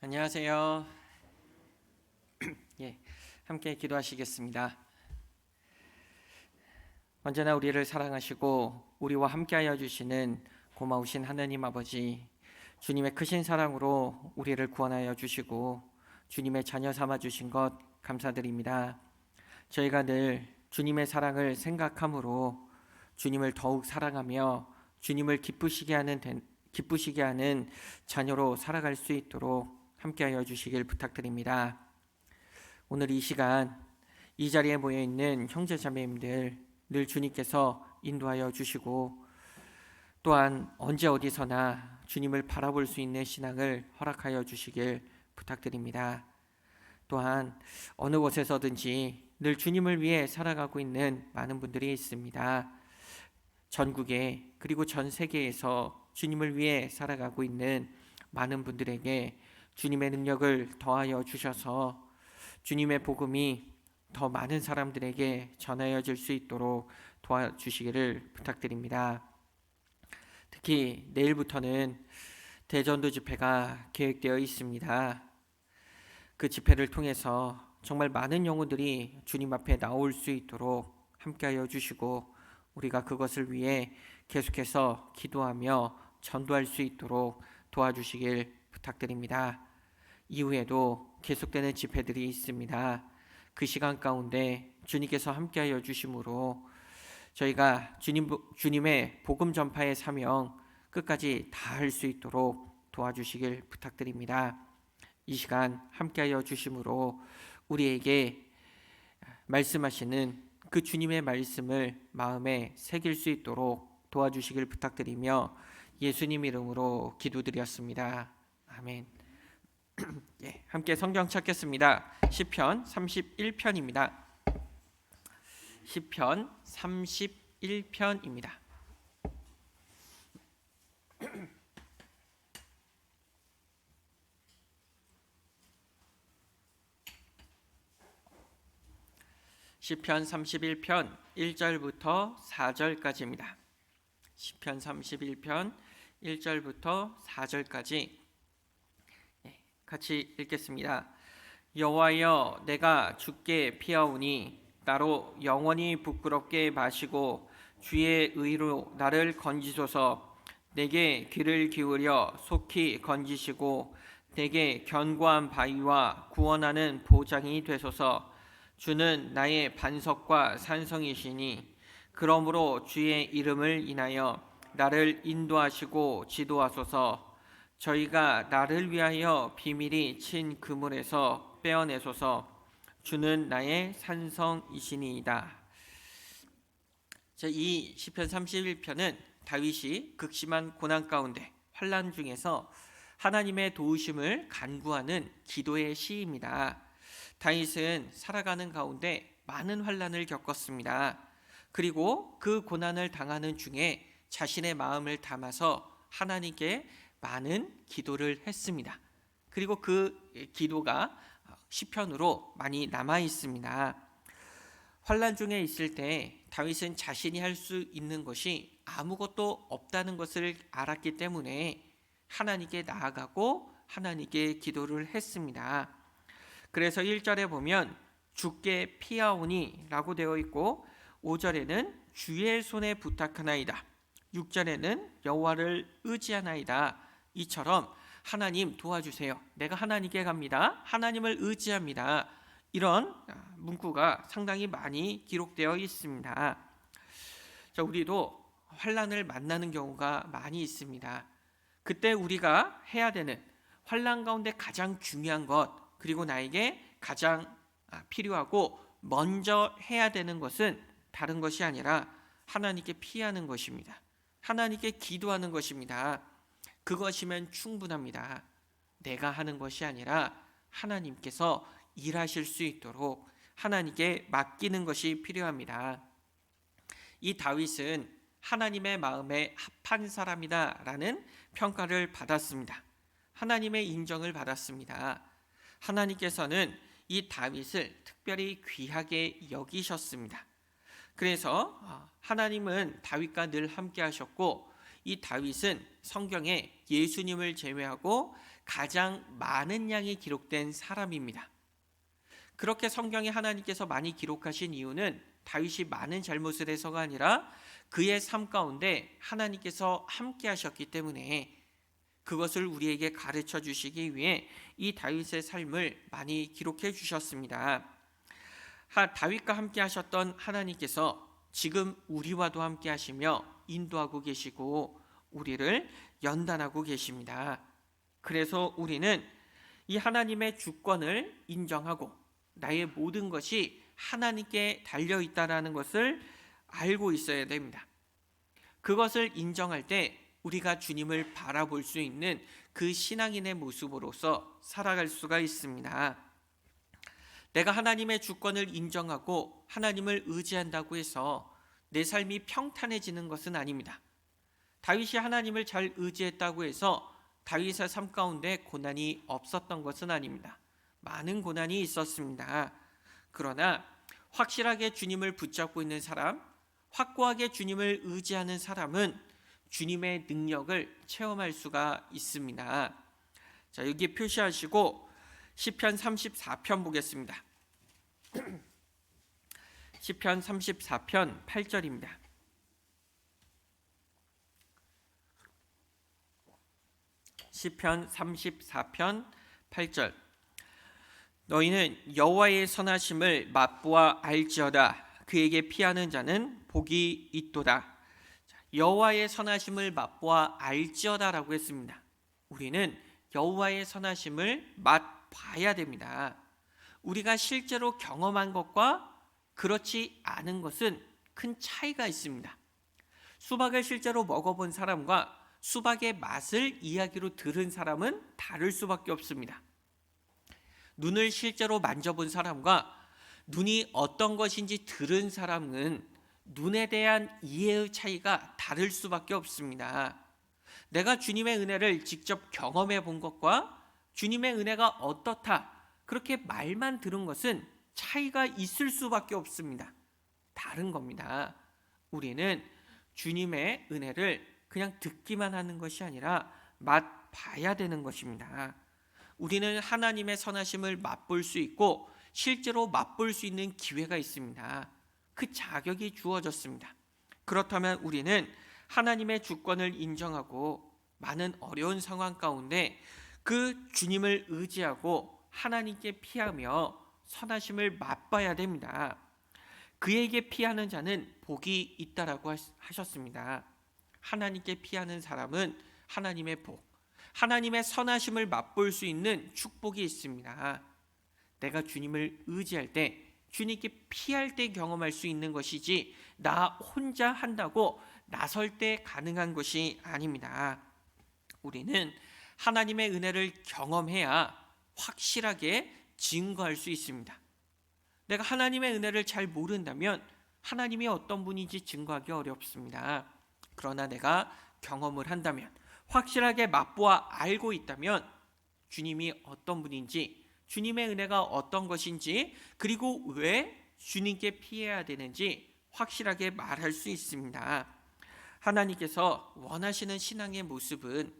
안녕하세요. 예, 함께 기도하시겠습니다. 언제나 우리를 사랑하시고 우리와 함께하여 주시는 고마우신 하나님 아버지, 주님의 크신 사랑으로 우리를 구원하여 주시고 주님의 자녀 삼아 주신 것 감사드립니다. 저희가 늘 주님의 사랑을 생각함으로 주님을 더욱 사랑하며 주님을 기쁘시게 하는 자녀로 살아갈 수 있도록 함께하여 주시길 부탁드립니다. 오늘 이 시간 이 자리에 모여 있는 형제 자매님들 늘 주님께서 인도하여 주시고 또한 언제 어디서나 주님을 바라볼 수 있는 신앙을 허락하여 주시길 부탁드립니다. 또한 어느 곳에서든지 늘 주님을 위해 살아가고 있는 많은 분들이 있습니다. 전국에 그리고 전 세계에서 주님을 위해 살아가고 있는 많은 분들에게 주님의 능력을 더하여 주셔서 주님의 복음이 더 많은 사람들에게 전하여질 수 있도록 도와주시기를 부탁드립니다. 특히 내일부터는 대전도 집회가 계획되어 있습니다. 그 집회를 통해서 정말 많은 영혼들이 주님 앞에 나올 수 있도록 함께하여 주시고 우리가 그것을 위해 계속해서 기도하며 전도할 수 있도록 도와주시길 부탁드립니다. 이후에도 계속되는 집회들이 있습니다. 그 시간 가운데 주님께서 함께하여 주심으로 저희가 주님의 복음 전파의 사명 끝까지 다할 수 있도록 도와주시길 부탁드립니다. 이 시간 함께하여 주심으로 우리에게 말씀하시는 그 주님의 말씀을 마음에 새길 수 있도록 도와주시길 부탁드리며 예수님 이름으로 기도드렸습니다. 아멘. 예, 함께 성경 찾겠습니다. 시편 31편입니다. 시편 31편입니다. 시편 31편 1절부터 4절까지입니다. 시편 31편 1절부터 4절까지 같이 읽겠습니다. 여호와여, 내가 주께 피하오니 나로 영원히 부끄럽게 마시고 주의 의로 나를 건지소서. 내게 귀를 기울여 속히 건지시고 내게 견고한 바위와 구원하는 보장이 되소서. 주는 나의 반석과 산성이시니 그러므로 주의 이름을 인하여 나를 인도하시고 지도하소서. 저희가 나를 위하여 비밀히 친 그물에서 빼어내소서. 주는 나의 산성이시니이다. 이 시편 31편은 다윗이 극심한 고난 가운데 환난 중에서 하나님의 도우심을 간구하는 기도의 시입니다. 다윗은 살아가는 가운데 많은 환난을 겪었습니다. 그리고 그 고난을 당하는 중에 자신의 마음을 담아서 하나님께 많은 기도를 했습니다. 그리고 그 기도가 시편으로 많이 남아 있습니다. 환난 중에 있을 때 다윗은 자신이 할 수 있는 것이 아무것도 없다는 것을 알았기 때문에 하나님께 나아가고 하나님께 기도를 했습니다. 그래서 1절에 보면 주께 피하오니 라고 되어 있고 5절에는 주의 손에 부탁하나이다, 6절에는 여호와를 의지하나이다. 이처럼 하나님 도와주세요, 내가 하나님께 갑니다, 하나님을 의지합니다, 이런 문구가 상당히 많이 기록되어 있습니다. 우리도 환난을 만나는 경우가 많이 있습니다. 그때 우리가 해야 되는 환난 가운데 가장 중요한 것, 그리고 나에게 가장 필요하고 먼저 해야 되는 것은 다른 것이 아니라 하나님께 피하는 것입니다. 하나님께 기도하는 것입니다. 그것이면 충분합니다. 내가 하는 것이 아니라 하나님께서 일하실 수 있도록 하나님께 맡기는 것이 필요합니다. 이 다윗은 하나님의 마음에 합한 사람이다라는 평가를 받았습니다. 하나님의 인정을 받았습니다. 하나님께서는 이 다윗을 특별히 귀하게 여기셨습니다. 그래서 하나님은 다윗과 늘 함께 하셨고 이 다윗은 성경에 예수님을 제외하고 가장 많은 양이 기록된 사람입니다. 그렇게 성경에 하나님께서 많이 기록하신 이유는 다윗이 많은 잘못을 해서가 아니라 그의 삶 가운데 하나님께서 함께 하셨기 때문에, 그것을 우리에게 가르쳐 주시기 위해 이 다윗의 삶을 많이 기록해 주셨습니다. 다윗과 함께 하셨던 하나님께서 지금 우리와도 함께 하시며 인도하고 계시고 우리를 연단하고 계십니다. 그래서 우리는 이 하나님의 주권을 인정하고 나의 모든 것이 하나님께 달려 있다라는 것을 알고 있어야 됩니다. 그것을 인정할 때 우리가 주님을 바라볼 수 있는 그 신앙인의 모습으로서 살아갈 수가 있습니다. 내가 하나님의 주권을 인정하고 하나님을 의지한다고 해서 내 삶이 평탄해지는 것은 아닙니다. 다윗이 하나님을 잘 의지했다고 해서 다윗의 삶 가운데 고난이 없었던 것은 아닙니다. 많은 고난이 있었습니다. 그러나 확실하게 주님을 붙잡고 있는 사람, 확고하게 주님을 의지하는 사람은 주님의 능력을 체험할 수가 있습니다. 자, 여기 표시하시고 시편 34편 보겠습니다. 시편 34편 8절입니다. 시편 34편 8절. 너희는 여호와의 선하심을 맛보아 알지어다. 그에게 피하는 자는 복이 있도다. 여호와의 선하심을 맛보아 알지어다라고 했습니다. 우리는 여호와의 선하심을 맛봐야 됩니다. 우리가 실제로 경험한 것과 그렇지 않은 것은 큰 차이가 있습니다. 수박을 실제로 먹어본 사람과 수박의 맛을 이야기로 들은 사람은 다를 수밖에 없습니다. 눈을 실제로 만져본 사람과 눈이 어떤 것인지 들은 사람은 눈에 대한 이해의 차이가 다를 수밖에 없습니다. 내가 주님의 은혜를 직접 경험해 본 것과 주님의 은혜가 어떻다, 그렇게 말만 들은 것은 차이가 있을 수밖에 없습니다. 다른 겁니다. 우리는 주님의 은혜를 그냥 듣기만 하는 것이 아니라 맛봐야 되는 것입니다. 우리는 하나님의 선하심을 맛볼 수 있고 실제로 맛볼 수 있는 기회가 있습니다. 그 자격이 주어졌습니다. 그렇다면 우리는 하나님의 주권을 인정하고 많은 어려운 상황 가운데 그 주님을 의지하고 하나님께 피하며 선하심을 맛봐야 됩니다. 그에게 피하는 자는 복이 있다라고 하셨습니다. 하나님께 피하는 사람은 하나님의 복, 하나님의 선하심을 맛볼 수 있는 축복이 있습니다. 내가 주님을 의지할 때, 주님께 피할 때 경험할 수 있는 것이지 나 혼자 한다고 나설 때 가능한 것이 아닙니다. 우리는 하나님의 은혜를 경험해야 확실하게 증거할 수 있습니다. 내가 하나님의 은혜를 잘 모른다면 하나님이 어떤 분인지 증거하기 어렵습니다. 그러나 내가 경험을 한다면, 확실하게 맛보아 알고 있다면 주님이 어떤 분인지, 주님의 은혜가 어떤 것인지, 그리고 왜 주님께 피해야 되는지 확실하게 말할 수 있습니다. 하나님께서 원하시는 신앙의 모습은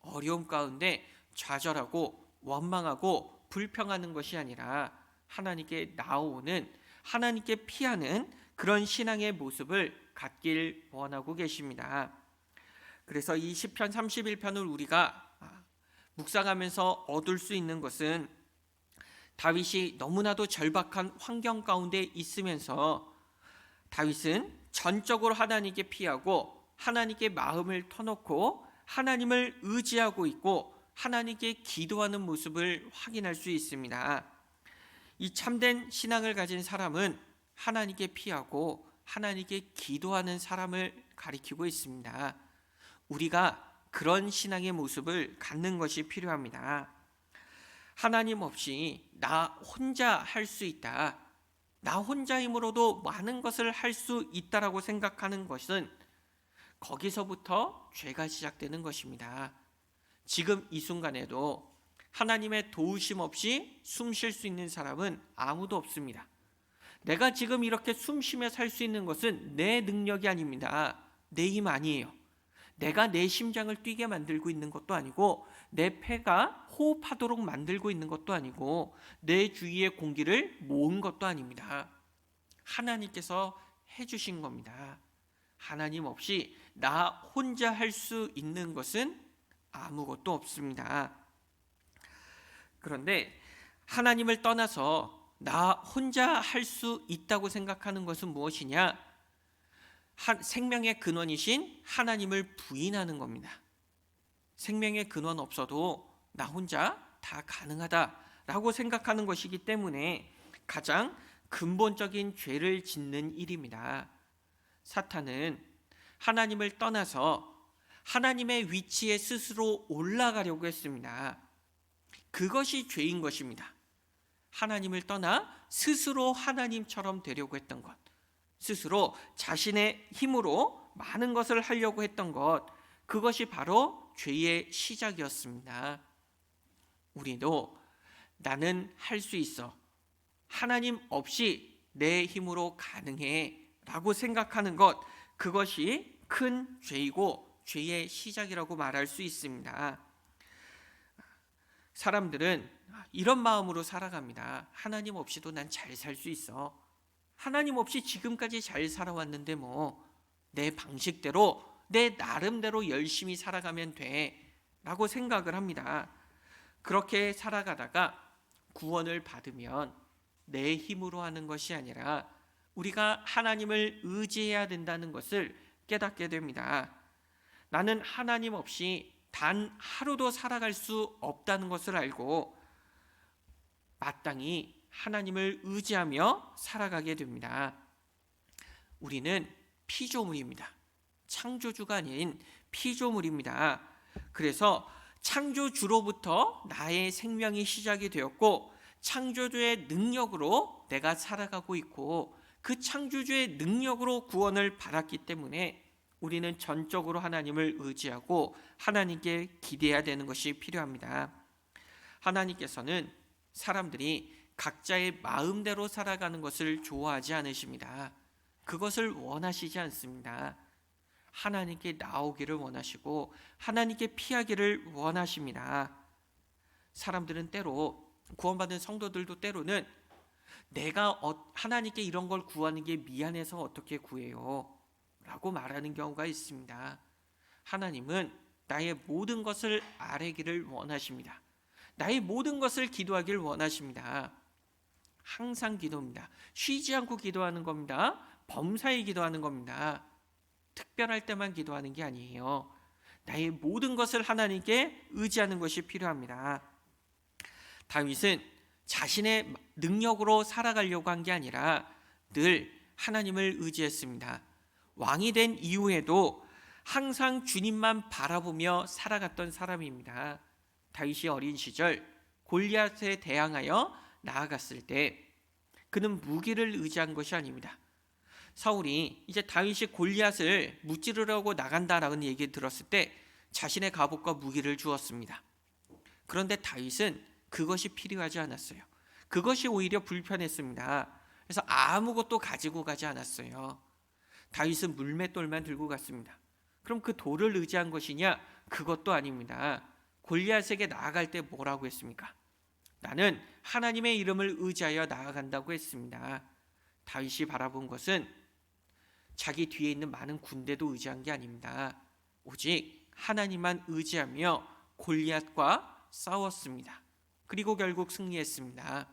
어려움 가운데 좌절하고 원망하고 불평하는 것이 아니라 하나님께 나오는, 하나님께 피하는 그런 신앙의 모습을 갖길 원하고 계십니다. 그래서 이 시편 31편을 우리가 묵상하면서 얻을 수 있는 것은, 다윗이 너무나도 절박한 환경 가운데 있으면서 다윗은 전적으로 하나님께 피하고 하나님께 마음을 터놓고 하나님을 의지하고 있고 하나님께 기도하는 모습을 확인할 수 있습니다. 이 참된 신앙을 가진 사람은 하나님께 피하고 하나님께 기도하는 사람을 가리키고 있습니다. 우리가 그런 신앙의 모습을 갖는 것이 필요합니다. 하나님 없이 나 혼자 할 수 있다, 나 혼자 힘으로도 많은 것을 할 수 있다라고 생각하는 것은 거기서부터 죄가 시작되는 것입니다. 지금 이 순간에도 하나님의 도우심 없이 숨 쉴 수 있는 사람은 아무도 없습니다. 내가 지금 이렇게 숨 쉬며 살 수 있는 것은 내 능력이 아닙니다. 내 힘 아니에요. 내가 내 심장을 뛰게 만들고 있는 것도 아니고 내 폐가 호흡하도록 만들고 있는 것도 아니고 내 주위의 공기를 모은 것도 아닙니다. 하나님께서 해주신 겁니다. 하나님 없이 나 혼자 할 수 있는 것은 아무것도 없습니다. 그런데 하나님을 떠나서 나 혼자 할 수 있다고 생각하는 것은 무엇이냐? 생명의 근원이신 하나님을 부인하는 겁니다. 생명의 근원 없어도 나 혼자 다 가능하다라고 생각하는 것이기 때문에 가장 근본적인 죄를 짓는 일입니다. 사탄은 하나님을 떠나서 하나님의 위치에 스스로 올라가려고 했습니다. 그것이 죄인 것입니다. 하나님을 떠나 스스로 하나님처럼 되려고 했던 것, 스스로 자신의 힘으로 많은 것을 하려고 했던 것, 그것이 바로 죄의 시작이었습니다. 우리도 나는 할 수 있어, 하나님 없이 내 힘으로 가능해 라고 생각하는 것, 그것이 큰 죄이고 죄의 시작이라고 말할 수 있습니다. 사람들은 이런 마음으로 살아갑니다. 하나님 없이도 난 잘 살 수 있어. 하나님 없이 지금까지 잘 살아왔는데 뭐 내 방식대로 내 나름대로 열심히 살아가면 돼 라고 생각을 합니다. 그렇게 살아가다가 구원을 받으면 내 힘으로 하는 것이 아니라 우리가 하나님을 의지해야 된다는 것을 깨닫게 됩니다. 나는 하나님 없이 단 하루도 살아갈 수 없다는 것을 알고 마땅히 하나님을 의지하며 살아가게 됩니다. 우리는 피조물입니다. 창조주가 아닌 피조물입니다. 그래서 창조주로부터 나의 생명이 시작이 되었고 창조주의 능력으로 내가 살아가고 있고 그 창조주의 능력으로 구원을 받았기 때문에 우리는 전적으로 하나님을 의지하고 하나님께 기대해야 되는 것이 필요합니다. 하나님께서는 사람들이 각자의 마음대로 살아가는 것을 좋아하지 않으십니다. 그것을 원하시지 않습니다. 하나님께 나오기를 원하시고 하나님께 피하기를 원하십니다. 사람들은 때로, 구원받은 성도들도 때로는 내가 하나님께 이런 걸 구하는 게 미안해서 어떻게 구해요? 라고 말하는 경우가 있습니다. 하나님은 나의 모든 것을 아뢰기를 원하십니다. 나의 모든 것을 기도하길 원하십니다. 항상 기도입니다. 쉬지 않고 기도하는 겁니다. 범사에 기도하는 겁니다. 특별할 때만 기도하는 게 아니에요. 나의 모든 것을 하나님께 의지하는 것이 필요합니다. 다윗은 자신의 능력으로 살아가려고 한 게 아니라 늘 하나님을 의지했습니다. 왕이 된 이후에도 항상 주님만 바라보며 살아갔던 사람입니다. 다윗이 어린 시절 골리앗에 대항하여 나아갔을 때 그는 무기를 의지한 것이 아닙니다. 사울이 이제 다윗이 골리앗을 무찌르려고 나간다라는 얘기 들었을 때 자신의 갑옷과 무기를 주었습니다. 그런데 다윗은 그것이 필요하지 않았어요. 그것이 오히려 불편했습니다. 그래서 아무것도 가지고 가지 않았어요. 다윗은 물맷돌만 들고 갔습니다. 그럼 그 돌을 의지한 것이냐? 그것도 아닙니다. 골리앗에게 나아갈 때 뭐라고 했습니까? 나는 하나님의 이름을 의지하여 나아간다고 했습니다. 다윗이 바라본 것은 자기 뒤에 있는 많은 군대도 의지한 게 아닙니다. 오직 하나님만 의지하며 골리앗과 싸웠습니다. 그리고 결국 승리했습니다.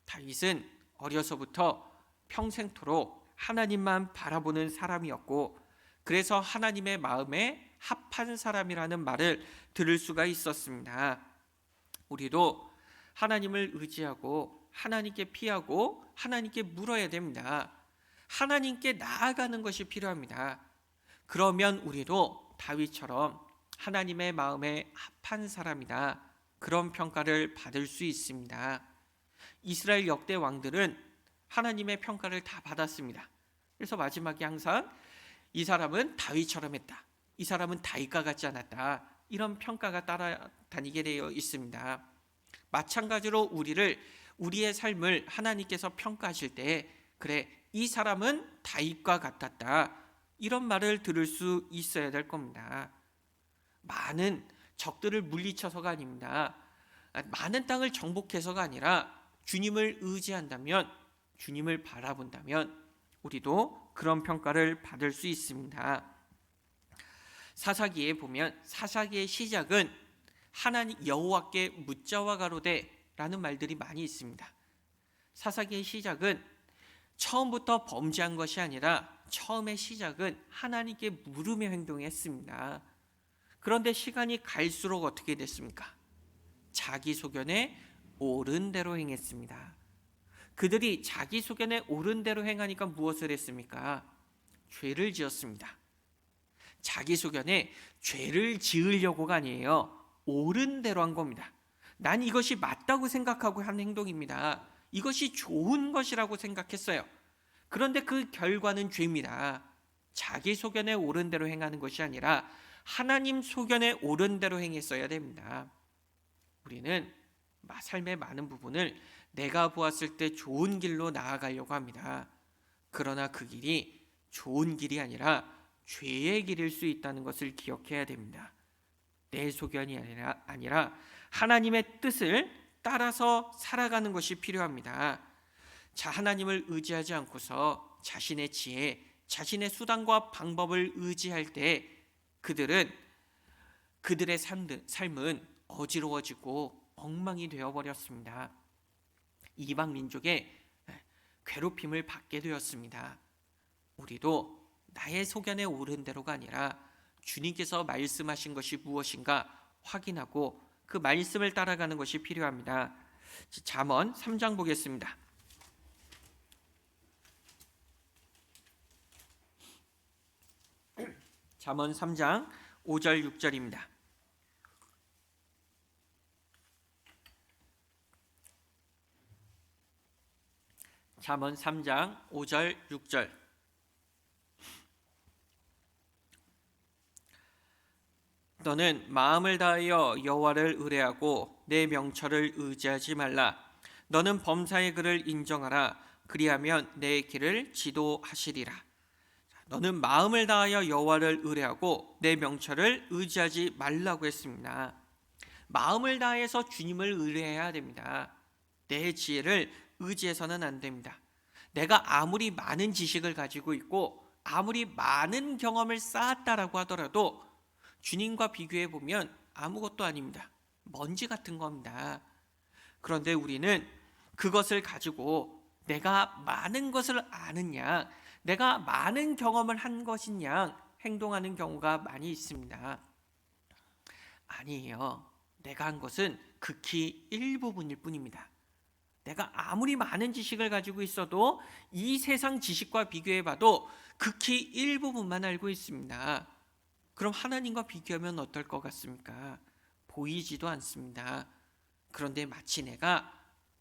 다윗은 어려서부터 평생토록 하나님만 바라보는 사람이었고 그래서 하나님의 마음에 합한 사람이라는 말을 들을 수가 있었습니다. 우리도 하나님을 의지하고 하나님께 피하고 하나님께 물어야 됩니다. 하나님께 나아가는 것이 필요합니다. 그러면 우리도 다윗처럼 하나님의 마음에 합한 사람이다, 그런 평가를 받을 수 있습니다. 이스라엘 역대 왕들은 하나님의 평가를 다 받았습니다. 그래서 마지막에 항상 이 사람은 다윗처럼 했다, 이 사람은 다윗과 같지 않았다, 이런 평가가 따라다니게 되어 있습니다. 마찬가지로 우리의 삶을 하나님께서 평가하실 때 그래, 이 사람은 다윗과 같았다, 이런 말을 들을 수 있어야 될 겁니다. 많은 적들을 물리쳐서가 아닙니다. 많은 땅을 정복해서가 아니라 주님을 의지한다면, 주님을 바라본다면 우리도 그런 평가를 받을 수 있습니다. 사사기에 보면 사사기의 시작은 하나님 여호와께 묻자와 가로되라는 말들이 많이 있습니다. 사사기의 시작은 처음부터 범죄한 것이 아니라 처음의 시작은 하나님께 물으며 행동했습니다. 그런데 시간이 갈수록 어떻게 됐습니까? 자기 소견에 옳은 대로 행했습니다. 그들이 자기 소견에 옳은 대로 행하니까 무엇을 했습니까? 죄를 지었습니다. 자기 소견에 죄를 지으려고가 아니에요. 옳은 대로 한 겁니다. 난 이것이 맞다고 생각하고 한 행동입니다. 이것이 좋은 것이라고 생각했어요. 그런데 그 결과는 죄입니다. 자기 소견에 옳은 대로 행하는 것이 아니라 하나님 소견에 옳은 대로 행했어야 됩니다. 우리는 삶의 많은 부분을 내가 보았을 때 좋은 길로 나아가려고 합니다. 그러나 그 길이 좋은 길이 아니라 죄의 길일 수 있다는 것을 기억해야 됩니다. 내 소견이 아니라 하나님의 뜻을 따라서 살아가는 것이 필요합니다. 자, 하나님을 의지하지 않고서 자신의 지혜, 자신의 수단과 방법을 의지할 때 그들의 삶은 어지러워지고 엉망이 되어버렸습니다. 이방 민족의 괴롭힘을 받게 되었습니다. 우리도 나의 소견에 옳은 대로가 아니라 주님께서 말씀하신 것이 무엇인가 확인하고 그 말씀을 따라가는 것이 필요합니다. 잠언 3장 보겠습니다. 잠언 3장 5절 6절입니다. 잠언 3장 5절 6절. 너는 마음을 다하여 여호와를 의뢰하고 내 명철을 의지하지 말라. 너는 범사의 그를 인정하라. 그리하면 내 길을 지도하시리라. 너는 마음을 다하여 여호와를 의뢰하고 내 명철을 의지하지 말라고 했습니다. 마음을 다해서 주님을 의뢰해야 됩니다. 내 지혜를 의지해서는 안 됩니다. 내가 아무리 많은 지식을 가지고 있고 아무리 많은 경험을 쌓았다라고 하더라도 주님과 비교해 보면 아무것도 아닙니다. 먼지 같은 겁니다. 그런데 우리는 그것을 가지고 내가 많은 것을 아는 양, 내가 많은 경험을 한 것인 양 행동하는 경우가 많이 있습니다. 아니에요. 내가 한 것은 극히 일부분일 뿐입니다. 내가 아무리 많은 지식을 가지고 있어도 이 세상 지식과 비교해 봐도 극히 일부분만 알고 있습니다. 그럼 하나님과 비교하면 어떨 것 같습니까? 보이지도 않습니다. 그런데 마치 내가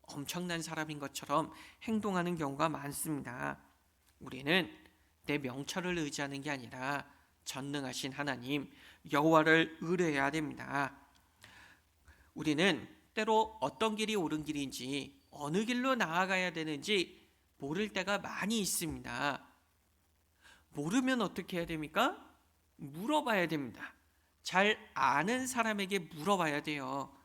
엄청난 사람인 것처럼 행동하는 경우가 많습니다. 우리는 내 명철을 의지하는 게 아니라 전능하신 하나님 여호와를 의뢰해야 됩니다. 우리는 때로 어떤 길이 옳은 길인지 어느 길로 나아가야 되는지 모를 때가 많이 있습니다. 모르면 어떻게 해야 됩니까? 물어봐야 됩니다. 잘 아는 사람에게 물어봐야 돼요.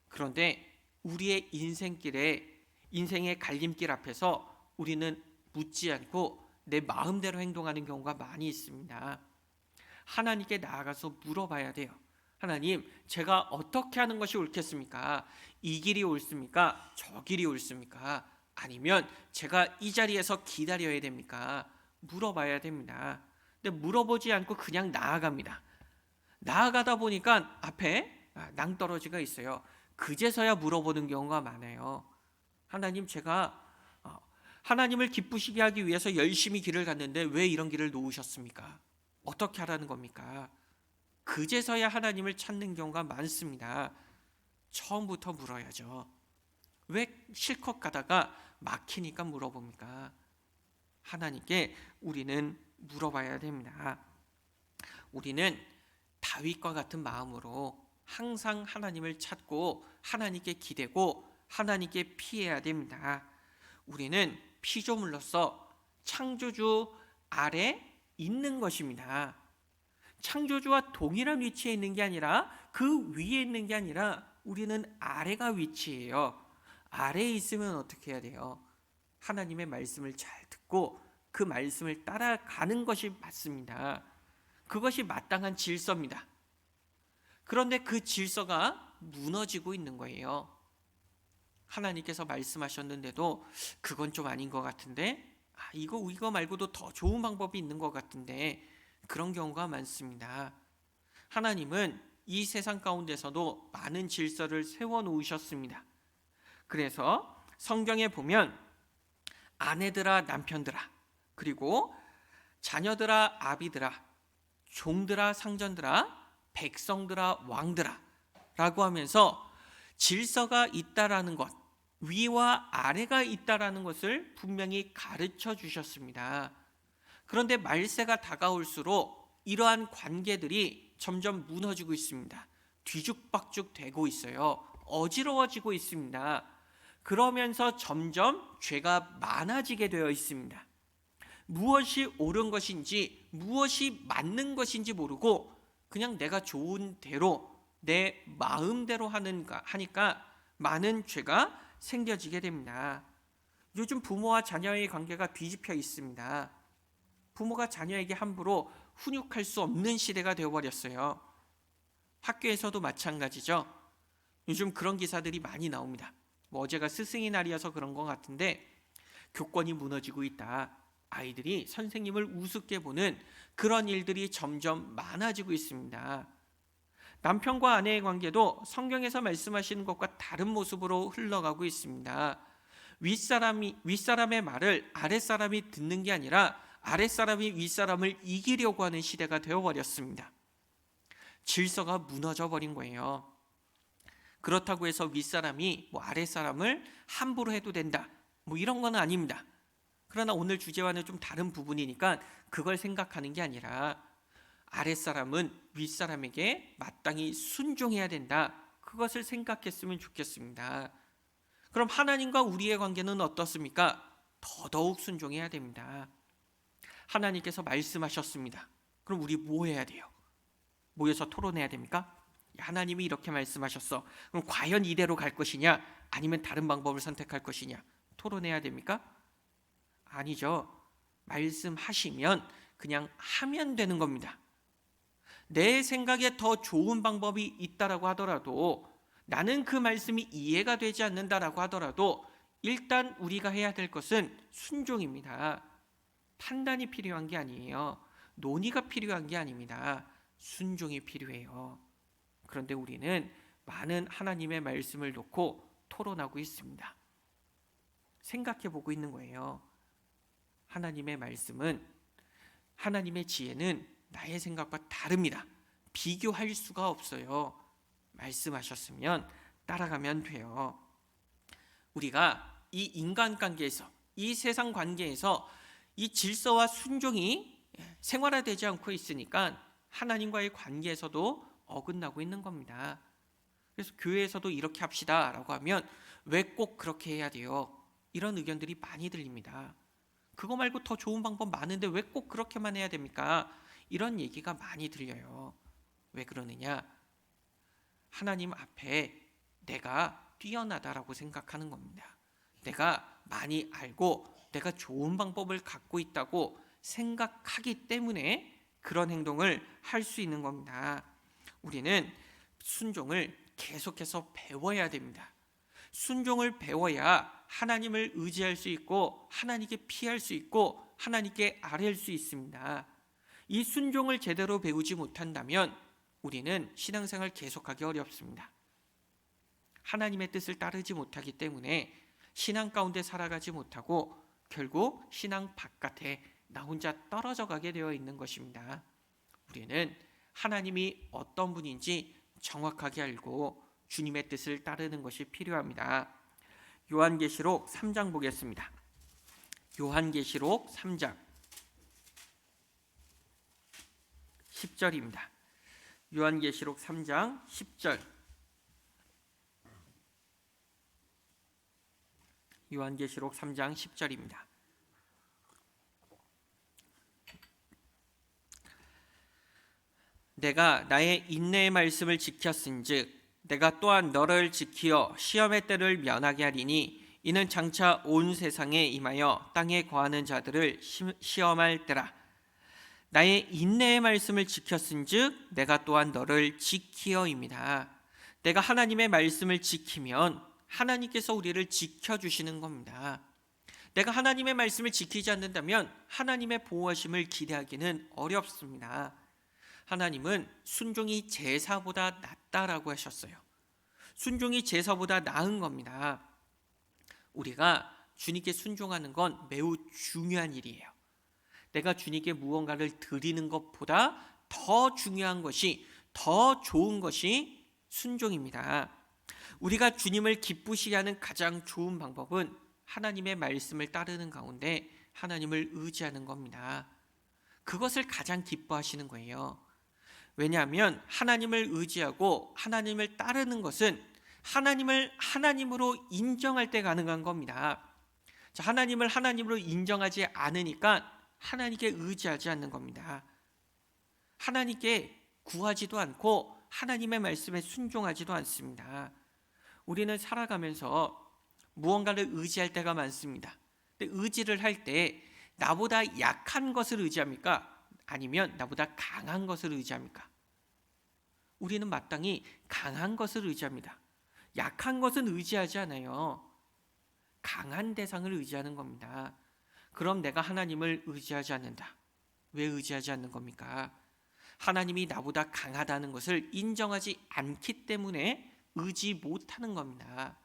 그런데 우리의 인생의 갈림길 앞에서 우리는 묻지 않고 내 마음대로 행동하는 경우가 많이 있습니다. 하나님께 나아가서 물어봐야 돼요. 하나님, 제가 어떻게 하는 것이 옳겠습니까? 이 길이 옳습니까? 저 길이 옳습니까? 아니면 제가 이 자리에서 기다려야 됩니까? 물어봐야 됩니다. 근데 물어보지 않고 그냥 나아갑니다. 나아가다 보니까 앞에 낭떠러지가 있어요. 그제서야 물어보는 경우가 많아요. 하나님, 제가 하나님을 기쁘시게 하기 위해서 열심히 길을 갔는데 왜 이런 길을 놓으셨습니까? 어떻게 하라는 겁니까? 그제서야 하나님을 찾는 경우가 많습니다. 처음부터 물어야죠. 왜 실컷 가다가 막히니까 물어봅니까? 하나님께 우리는 물어봐야 됩니다. 우리는 다윗과 같은 마음으로 항상 하나님을 찾고 하나님께 기대고 하나님께 피해야 됩니다. 우리는 피조물로서 창조주 아래 있는 것입니다. 창조주와 동일한 위치에 있는 게 아니라 그 위에 있는 게 아니라 우리는 아래가 위치해요. 아래에 있으면 어떻게 해야 돼요? 하나님의 말씀을 잘 듣고 그 말씀을 따라가는 것이 맞습니다. 그것이 마땅한 질서입니다. 그런데 그 질서가 무너지고 있는 거예요. 하나님께서 말씀하셨는데도 그건 좀 아닌 것 같은데, 이거 말고도 더 좋은 방법이 있는 것 같은데, 그런 경우가 많습니다. 하나님은 이 세상 가운데서도 많은 질서를 세워 놓으셨습니다. 그래서 성경에 보면 아내들아 남편들아, 그리고 자녀들아 아비들아, 종들아 상전들아, 백성들아 왕들아 라고 하면서 질서가 있다라는 것, 위와 아래가 있다라는 것을 분명히 가르쳐 주셨습니다. 그런데 말세가 다가올수록 이러한 관계들이 점점 무너지고 있습니다. 뒤죽박죽 되고 있어요. 어지러워지고 있습니다. 그러면서 점점 죄가 많아지게 되어 있습니다. 무엇이 옳은 것인지 무엇이 맞는 것인지 모르고 그냥 내가 좋은 대로 내 마음대로 하니까 많은 죄가 생겨지게 됩니다. 요즘 부모와 자녀의 관계가 뒤집혀 있습니다. 부모가 자녀에게 함부로 훈육할 수 없는 시대가 되어버렸어요. 학교에서도 마찬가지죠. 요즘 그런 기사들이 많이 나옵니다. 어제가 스승의 날이어서 그런 것 같은데 교권이 무너지고 있다. 아이들이 선생님을 우습게 보는 그런 일들이 점점 많아지고 있습니다. 남편과 아내의 관계도 성경에서 말씀하시는 것과 다른 모습으로 흘러가고 있습니다. 윗사람의 말을 아랫사람이 듣는 게 아니라 아랫사람이 윗사람을 이기려고 하는 시대가 되어버렸습니다. 질서가 무너져 버린 거예요. 그렇다고 해서 윗사람이 아랫사람을 함부로 해도 된다, 이런 건 아닙니다. 그러나 오늘 주제와는 좀 다른 부분이니까 그걸 생각하는 게 아니라 아랫사람은 윗사람에게 마땅히 순종해야 된다, 그것을 생각했으면 좋겠습니다. 그럼 하나님과 우리의 관계는 어떻습니까? 더더욱 순종해야 됩니다. 하나님께서 말씀하셨습니다. 그럼 우리 뭐 해야 돼요? 모여서 토론해야 됩니까? 하나님이 이렇게 말씀하셨어. 그럼 과연 이대로 갈 것이냐? 아니면 다른 방법을 선택할 것이냐? 토론해야 됩니까? 아니죠. 말씀하시면 그냥 하면 되는 겁니다. 내 생각에 더 좋은 방법이 있다라고 하더라도, 나는 그 말씀이 이해가 되지 않는다라고 하더라도 일단 우리가 해야 될 것은 순종입니다. 판단이 필요한 게 아니에요. 논의가 필요한 게 아닙니다. 순종이 필요해요. 그런데 우리는 많은 하나님의 말씀을 놓고 토론하고 있습니다. 생각해 보고 있는 거예요. 하나님의 말씀은, 하나님의 지혜는 나의 생각과 다릅니다. 비교할 수가 없어요. 말씀하셨으면 따라가면 돼요. 우리가 이 인간관계에서, 이 세상 관계에서 이 질서와 순종이 생활화되지 않고 있으니까 하나님과의 관계에서도 어긋나고 있는 겁니다. 그래서 교회에서도 이렇게 합시다 라고 하면 왜 꼭 그렇게 해야 돼요? 이런 의견들이 많이 들립니다. 그거 말고 더 좋은 방법 많은데 왜 꼭 그렇게만 해야 됩니까? 이런 얘기가 많이 들려요. 왜 그러느냐? 하나님 앞에 내가 뛰어나다라고 생각하는 겁니다. 내가 많이 알고 내가 좋은 방법을 갖고 있다고 생각하기 때문에 그런 행동을 할 수 있는 겁니다. 우리는 순종을 계속해서 배워야 됩니다. 순종을 배워야 하나님을 의지할 수 있고 하나님께 피할 수 있고 하나님께 아뢰일 수 있습니다. 이 순종을 제대로 배우지 못한다면 우리는 신앙생활 계속하기 어렵습니다. 하나님의 뜻을 따르지 못하기 때문에 신앙 가운데 살아가지 못하고 결국 신앙 바깥에 나 혼자 떨어져 가게 되어 있는 것입니다. 우리는 하나님이 어떤 분인지 정확하게 알고 주님의 뜻을 따르는 것이 필요합니다. 요한계시록 3장 보겠습니다. 요한계시록 3장 10절입니다. 요한계시록 3장 10절. 요한계시록 3장 10절입니다. 내가 나의 인내의 말씀을 지켰은즉 내가 또한 너를 지키어 시험의 때를 면하게 하리니 이는 장차 온 세상에 임하여 땅에 거하는 자들을 시험할 때라. 나의 인내의 말씀을 지켰은즉 내가 또한 너를 지키어입니다. 내가 하나님의 말씀을 지키면 하나님께서 우리를 지켜주시는 겁니다. 내가 하나님의 말씀을 지키지 않는다면 하나님의 보호하심을 기대하기는 어렵습니다. 하나님은 순종이 제사보다 낫다라고 하셨어요. 순종이 제사보다 나은 겁니다. 우리가 주님께 순종하는 건 매우 중요한 일이에요. 내가 주님께 무언가를 드리는 것보다 더 중요한 것이, 더 좋은 것이 순종입니다. 우리가 주님을 기쁘시게 하는 가장 좋은 방법은 하나님의 말씀을 따르는 가운데 하나님을 의지하는 겁니다. 그것을 가장 기뻐하시는 거예요. 왜냐하면 하나님을 의지하고 하나님을 따르는 것은 하나님을 하나님으로 인정할 때 가능한 겁니다. 자, 하나님을 하나님으로 인정하지 않으니까 하나님께 의지하지 않는 겁니다. 하나님께 구하지도 않고 하나님의 말씀에 순종하지도 않습니다. 우리는 살아가면서 무언가를 의지할 때가 많습니다. 근데 의지를 할 때 나보다 약한 것을 의지합니까? 아니면 나보다 강한 것을 의지합니까? 우리는 마땅히 강한 것을 의지합니다. 약한 것은 의지하지 않아요. 강한 대상을 의지하는 겁니다. 그럼 내가 하나님을 의지하지 않는다. 왜 의지하지 않는 겁니까? 하나님이 나보다 강하다는 것을 인정하지 않기 때문에 의지 못하는 겁니다.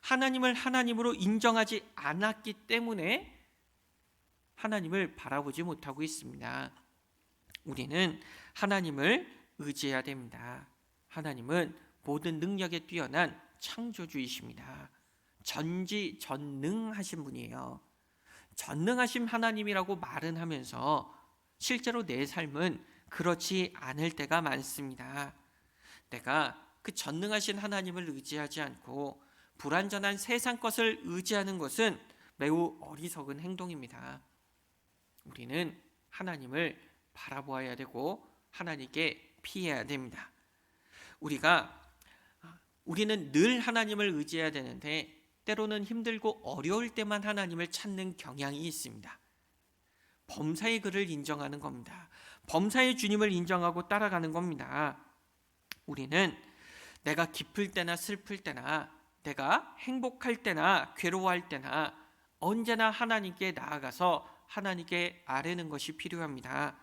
하나님을 하나님으로 인정하지 않았기 때문에 하나님을 바라보지 못하고 있습니다. 우리는 하나님을 의지해야 됩니다. 하나님은 모든 능력에 뛰어난 창조주이십니다. 전지전능하신 분이에요. 전능하신 하나님이라고 말은 하면서 실제로 내 삶은 그렇지 않을 때가 많습니다. 내가 그 전능하신 하나님을 의지하지 않고 불완전한 세상 것을 의지하는 것은 매우 어리석은 행동입니다. 우리는 하나님을 바라보아야 되고 하나님께 피해야 됩니다. 우리는 늘 하나님을 의지해야 되는데 때로는 힘들고 어려울 때만 하나님을 찾는 경향이 있습니다. 범사의 그를 인정하는 겁니다. 범사의 주님을 인정하고 따라가는 겁니다. 우리는 내가 기쁠 때나 슬플 때나 내가 행복할 때나 괴로워할 때나 언제나 하나님께 나아가서 하나님께 아뢰는 것이 필요합니다.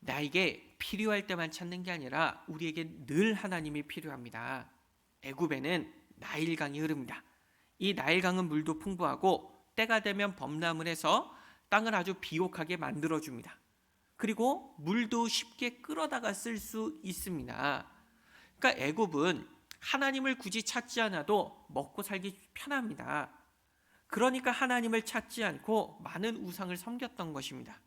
나에게 필요할 때만 찾는 게 아니라 우리에게 늘 하나님이 필요합니다. 애굽에는 나일강이 흐릅니다. 이 나일강은 물도 풍부하고 때가 되면 범람을 해서 땅을 아주 비옥하게 만들어줍니다. 그리고 물도 쉽게 끌어다가 쓸 수 있습니다. 그러니까 애굽은 하나님을 굳이 찾지 않아도 먹고 살기 편합니다. 그러니까 하나님을 찾지 않고 많은 우상을 섬겼던 것입니다.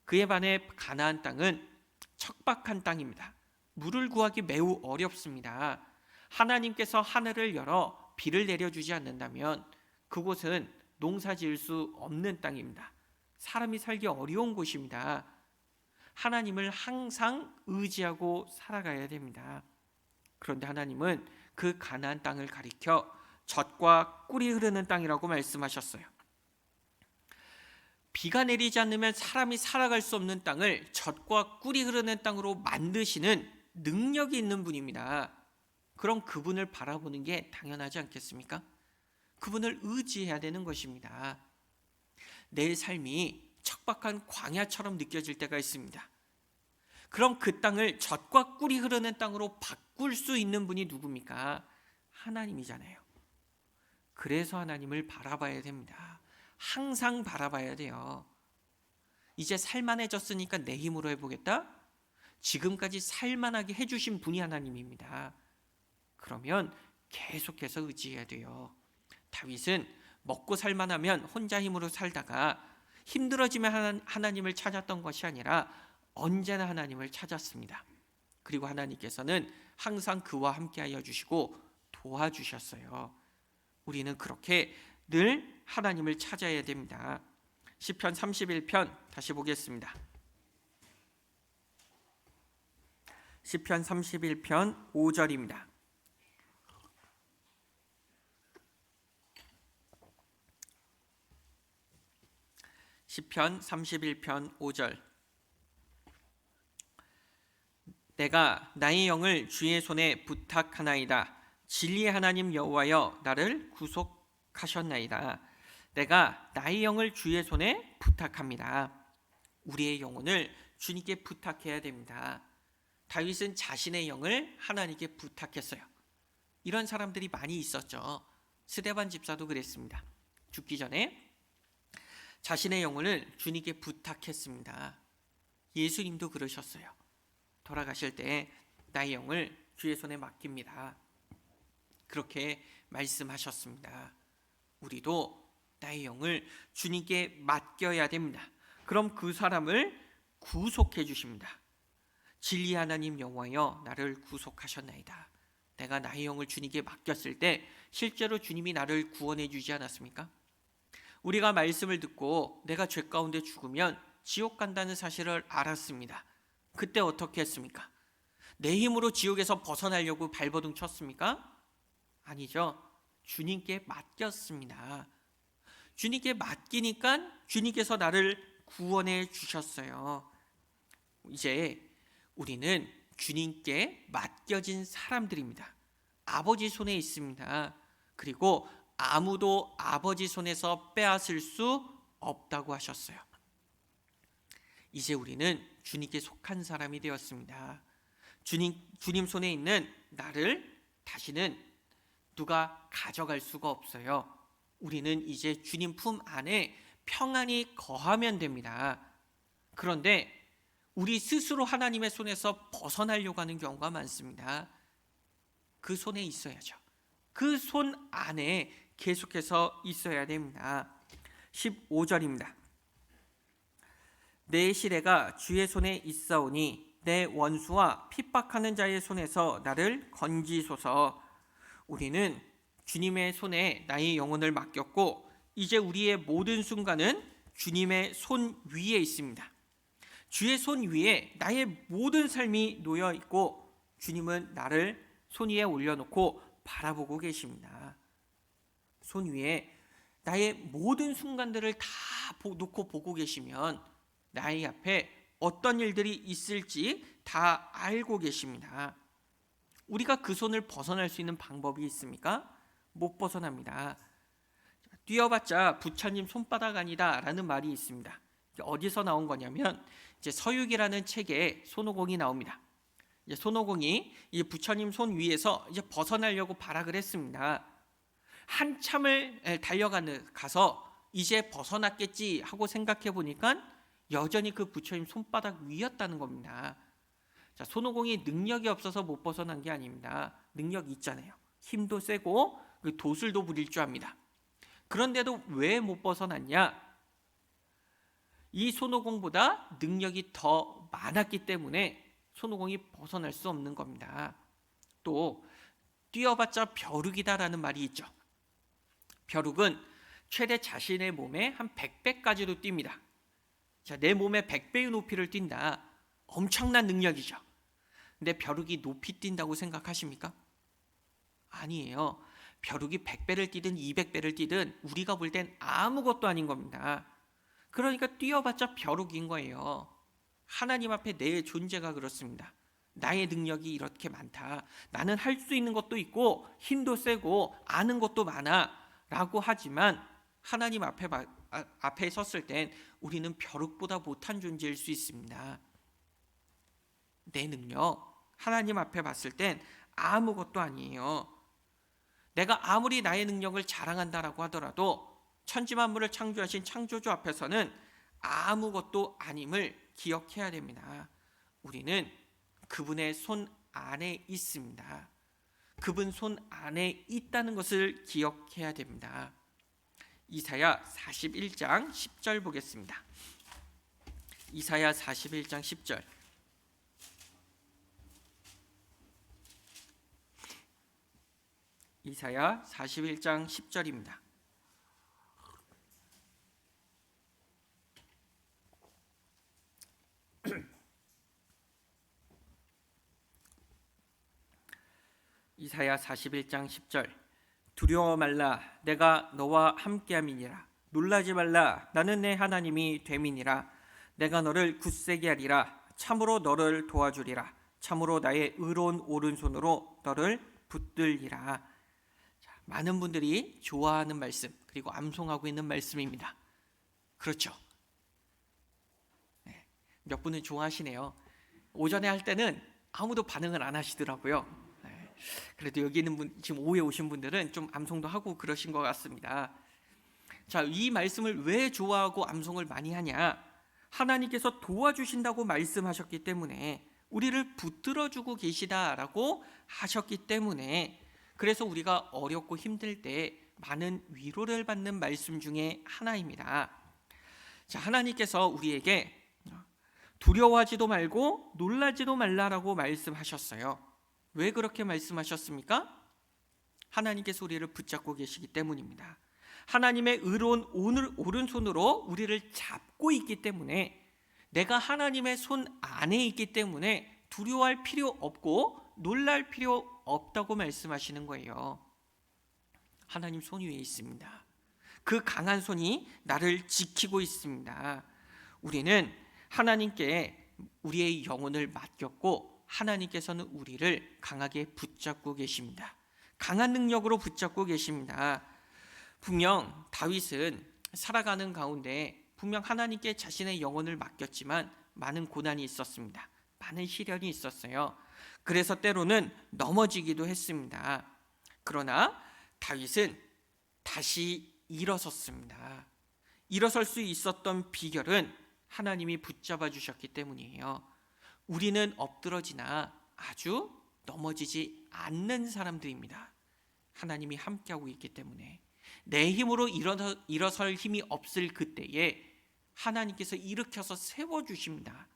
그에 반해 가나안 땅은 척박한 땅입니다. 물을 구하기 매우 어렵습니다. 하나님께서 하늘을 열어 비를 내려주지 않는다면 그곳은 농사 지을 수 없는 땅입니다. 사람이 살기 어려운 곳입니다. 하나님을 항상 의지하고 살아가야 됩니다. 그런데 하나님은 그 가나안 땅을 가리켜 젖과 꿀이 흐르는 땅이라고 말씀하셨어요. 비가 내리지 않으면 사람이 살아갈 수 없는 땅을 젖과 꿀이 흐르는 땅으로 만드시는 능력이 있는 분입니다. 그럼 그분을 바라보는 게 당연하지 않겠습니까? 그분을 의지해야 되는 것입니다. 내 삶이 척박한 광야처럼 느껴질 때가 있습니다. 그럼 그 땅을 젖과 꿀이 흐르는 땅으로 바꿀 수 있는 분이 누굽니까? 하나님이잖아요. 그래서 하나님을 바라봐야 됩니다. 항상 바라봐야 돼요. 이제 살만해졌으니까 내 힘으로 해보겠다? 지금까지 살만하게 해주신 분이 하나님입니다. 그러면 계속해서 의지해야 돼요. 다윗은 먹고 살만하면 혼자 힘으로 살다가 힘들어지면 하나님을 찾았던 것이 아니라 언제나 하나님을 찾았습니다. 그리고 하나님께서는 항상 그와 함께하여 주시고 도와주셨어요. 우리는 그렇게 늘 하나님을 찾아야 됩니다. 시편 31편 다시 보겠습니다. 시편 31편 5절입니다. 시편 31편 5절. 내가 나의 영을 주의 손에 부탁하나이다. 진리의 하나님 여호와여 나를 구속하셨나이다. 내가 나의 영을 주의 손에 부탁합니다. 우리의 영혼을 주님께 부탁해야 됩니다. 다윗은 자신의 영을 하나님께 부탁했어요. 이런 사람들이 많이 있었죠. 스데반 집사도 그랬습니다. 죽기 전에 자신의 영혼을 주님께 부탁했습니다. 예수님도 그러셨어요. 돌아가실 때 나의 영을 주의 손에 맡깁니다. 그렇게 말씀하셨습니다. 우리도 나의 영을 주님께 맡겨야 됩니다. 그럼 그 사람을 구속해 주십니다. 진리 하나님 여호와여 나를 구속하셨나이다. 내가 나의 영을 주님께 맡겼을 때 실제로 주님이 나를 구원해 주지 않았습니까? 우리가 말씀을 듣고 내가 죄 가운데 죽으면 지옥 간다는 사실을 알았습니다. 그때 어떻게 했습니까? 내 힘으로 지옥에서 벗어나려고 발버둥 쳤습니까? 아니죠. 주님께 맡겼습니다. 주님께 맡기니까 주님께서 나를 구원해 주셨어요. 이제 우리는 주님께 맡겨진 사람들입니다. 아버지 손에 있습니다. 그리고 아무도 아버지 손에서 빼앗을 수 없다고 하셨어요. 이제 우리는 주님께 속한 사람이 되었습니다. 주님 손에 있는 나를 다시는 누가 가져갈 수가 없어요. 우리는 이제 주님 품 안에 평안히 거하면 됩니다. 그런데 우리 스스로 하나님의 손에서 벗어나려고 하는 경우가 많습니다. 그 손에 있어야죠. 그 손 안에 계속해서 있어야 됩니다. 15절입니다. 내 시레가 주의 손에 있사오니 내 원수와 핍박하는 자의 손에서 나를 건지소서. 우리는 주님의 손에 나의 영혼을 맡겼고 이제 우리의 모든 순간은 주님의 손 위에 있습니다. 주의 손 위에 나의 모든 삶이 놓여 있고 주님은 나를 손 위에 올려놓고 바라보고 계십니다. 손 위에 나의 모든 순간들을 다 놓고 보고 계시면 나의 앞에 어떤 일들이 있을지 다 알고 계십니다. 우리가 그 손을 벗어날 수 있는 방법이 있습니까? 못 벗어납니다. 뛰어봤자 부처님 손바닥 아니다 라는 말이 있습니다. 어디서 나온 거냐면 이제 서유기라는 책에 손오공이 나옵니다. 이제 손오공이 이 부처님 손 위에서 이제 벗어나려고 발악을 했습니다. 한참을 가서 이제 벗어났겠지 하고 생각해 보니까 여전히 그 부처님 손바닥 위였다는 겁니다. 자, 손오공이 능력이 없어서 못 벗어난 게 아닙니다. 능력이 있잖아요. 힘도 세고 도술도 부릴 줄 압니다. 그런데도 왜 못 벗어났냐? 이 손오공보다 능력이 더 많았기 때문에 손오공이 벗어날 수 없는 겁니다. 또 뛰어봤자 벼룩이다라는 말이 있죠. 벼룩은 최대 자신의 몸에 한 100배까지도 뜁니다. 자, 내 몸에 100배의 높이를 뛴다. 엄청난 능력이죠. 근데 벼룩이 높이 뛴다고 생각하십니까? 아니에요. 벼룩이 100배를 뛰든 200배를 뛰든 우리가 볼 땐 아무것도 아닌 겁니다. 그러니까 뛰어봤자 벼룩인 거예요. 하나님 앞에 내 존재가 그렇습니다. 나의 능력이 이렇게 많다. 나는 할 수 있는 것도 있고 힘도 세고 아는 것도 많아 라고 하지만 하나님 앞에 섰을 땐 우리는 벼룩보다 못한 존재일 수 있습니다. 내 능력 하나님 앞에 봤을 땐 아무것도 아니에요. 내가 아무리 나의 능력을 자랑한다라고 하더라도 천지만물을 창조하신 창조주 앞에서는 아무것도 아님을 기억해야 됩니다. 우리는 그분의 손 안에 있습니다. 그분 손 안에 있다는 것을 기억해야 됩니다. 이사야 41장 10절 보겠습니다. 이사야 41장 10절. 이사야 41장 10절입니다. 이사야 41장 10절 두려워 말라 내가 너와 함께함이니라 놀라지 말라 나는 내 하나님이 됨이니라 내가 너를 굳세게 하리라 참으로 너를 도와주리라 참으로 나의 의로운 오른손으로 너를 붙들리라. 자, 많은 분들이 좋아하는 말씀 그리고 암송하고 있는 말씀입니다. 그렇죠? 네, 몇 분은 좋아하시네요. 오전에 할 때는 아무도 반응을 안 하시더라고요. 네, 그래도 여기 있는 분 지금 오후에 오신 분들은 좀 암송도 하고 그러신 것 같습니다. 자, 이 말씀을 왜 좋아하고 암송을 많이 하냐? 하나님께서 도와주신다고 말씀하셨기 때문에 우리를 붙들어주고 계시다라고 하셨기 때문에 그래서 우리가 어렵고 힘들 때 많은 위로를 받는 말씀 중에 하나입니다. 자, 하나님께서 우리에게 두려워하지도 말고 놀라지도 말라라고 말씀하셨어요. 왜 그렇게 말씀하셨습니까? 하나님께서 우리를 붙잡고 계시기 때문입니다. 하나님의 의로운 오른손으로 우리를 잡고 있기 때문에 내가 하나님의 손 안에 있기 때문에 두려워할 필요 없고 놀랄 필요 없다고 말씀하시는 거예요. 하나님 손 위에 있습니다. 그 강한 손이 나를 지키고 있습니다. 우리는 하나님께 우리의 영혼을 맡겼고 하나님께서는 우리를 강하게 붙잡고 계십니다. 강한 능력으로 붙잡고 계십니다. 분명 다윗은 살아가는 가운데 분명 하나님께 자신의 영혼을 맡겼지만 많은 고난이 있었습니다. 많은 시련이 있었어요. 그래서 때로는 넘어지기도 했습니다. 그러나 다윗은 다시 일어섰습니다. 일어설 수 있었던 비결은 하나님이 붙잡아 주셨기 때문이에요. 우리는 엎드러지나 아주 넘어지지 않는 사람들입니다. 하나님이 함께하고 있기 때문에 내 힘으로 일어설 힘이 없을 그때에 하나님께서 일으켜서 세워주십니다.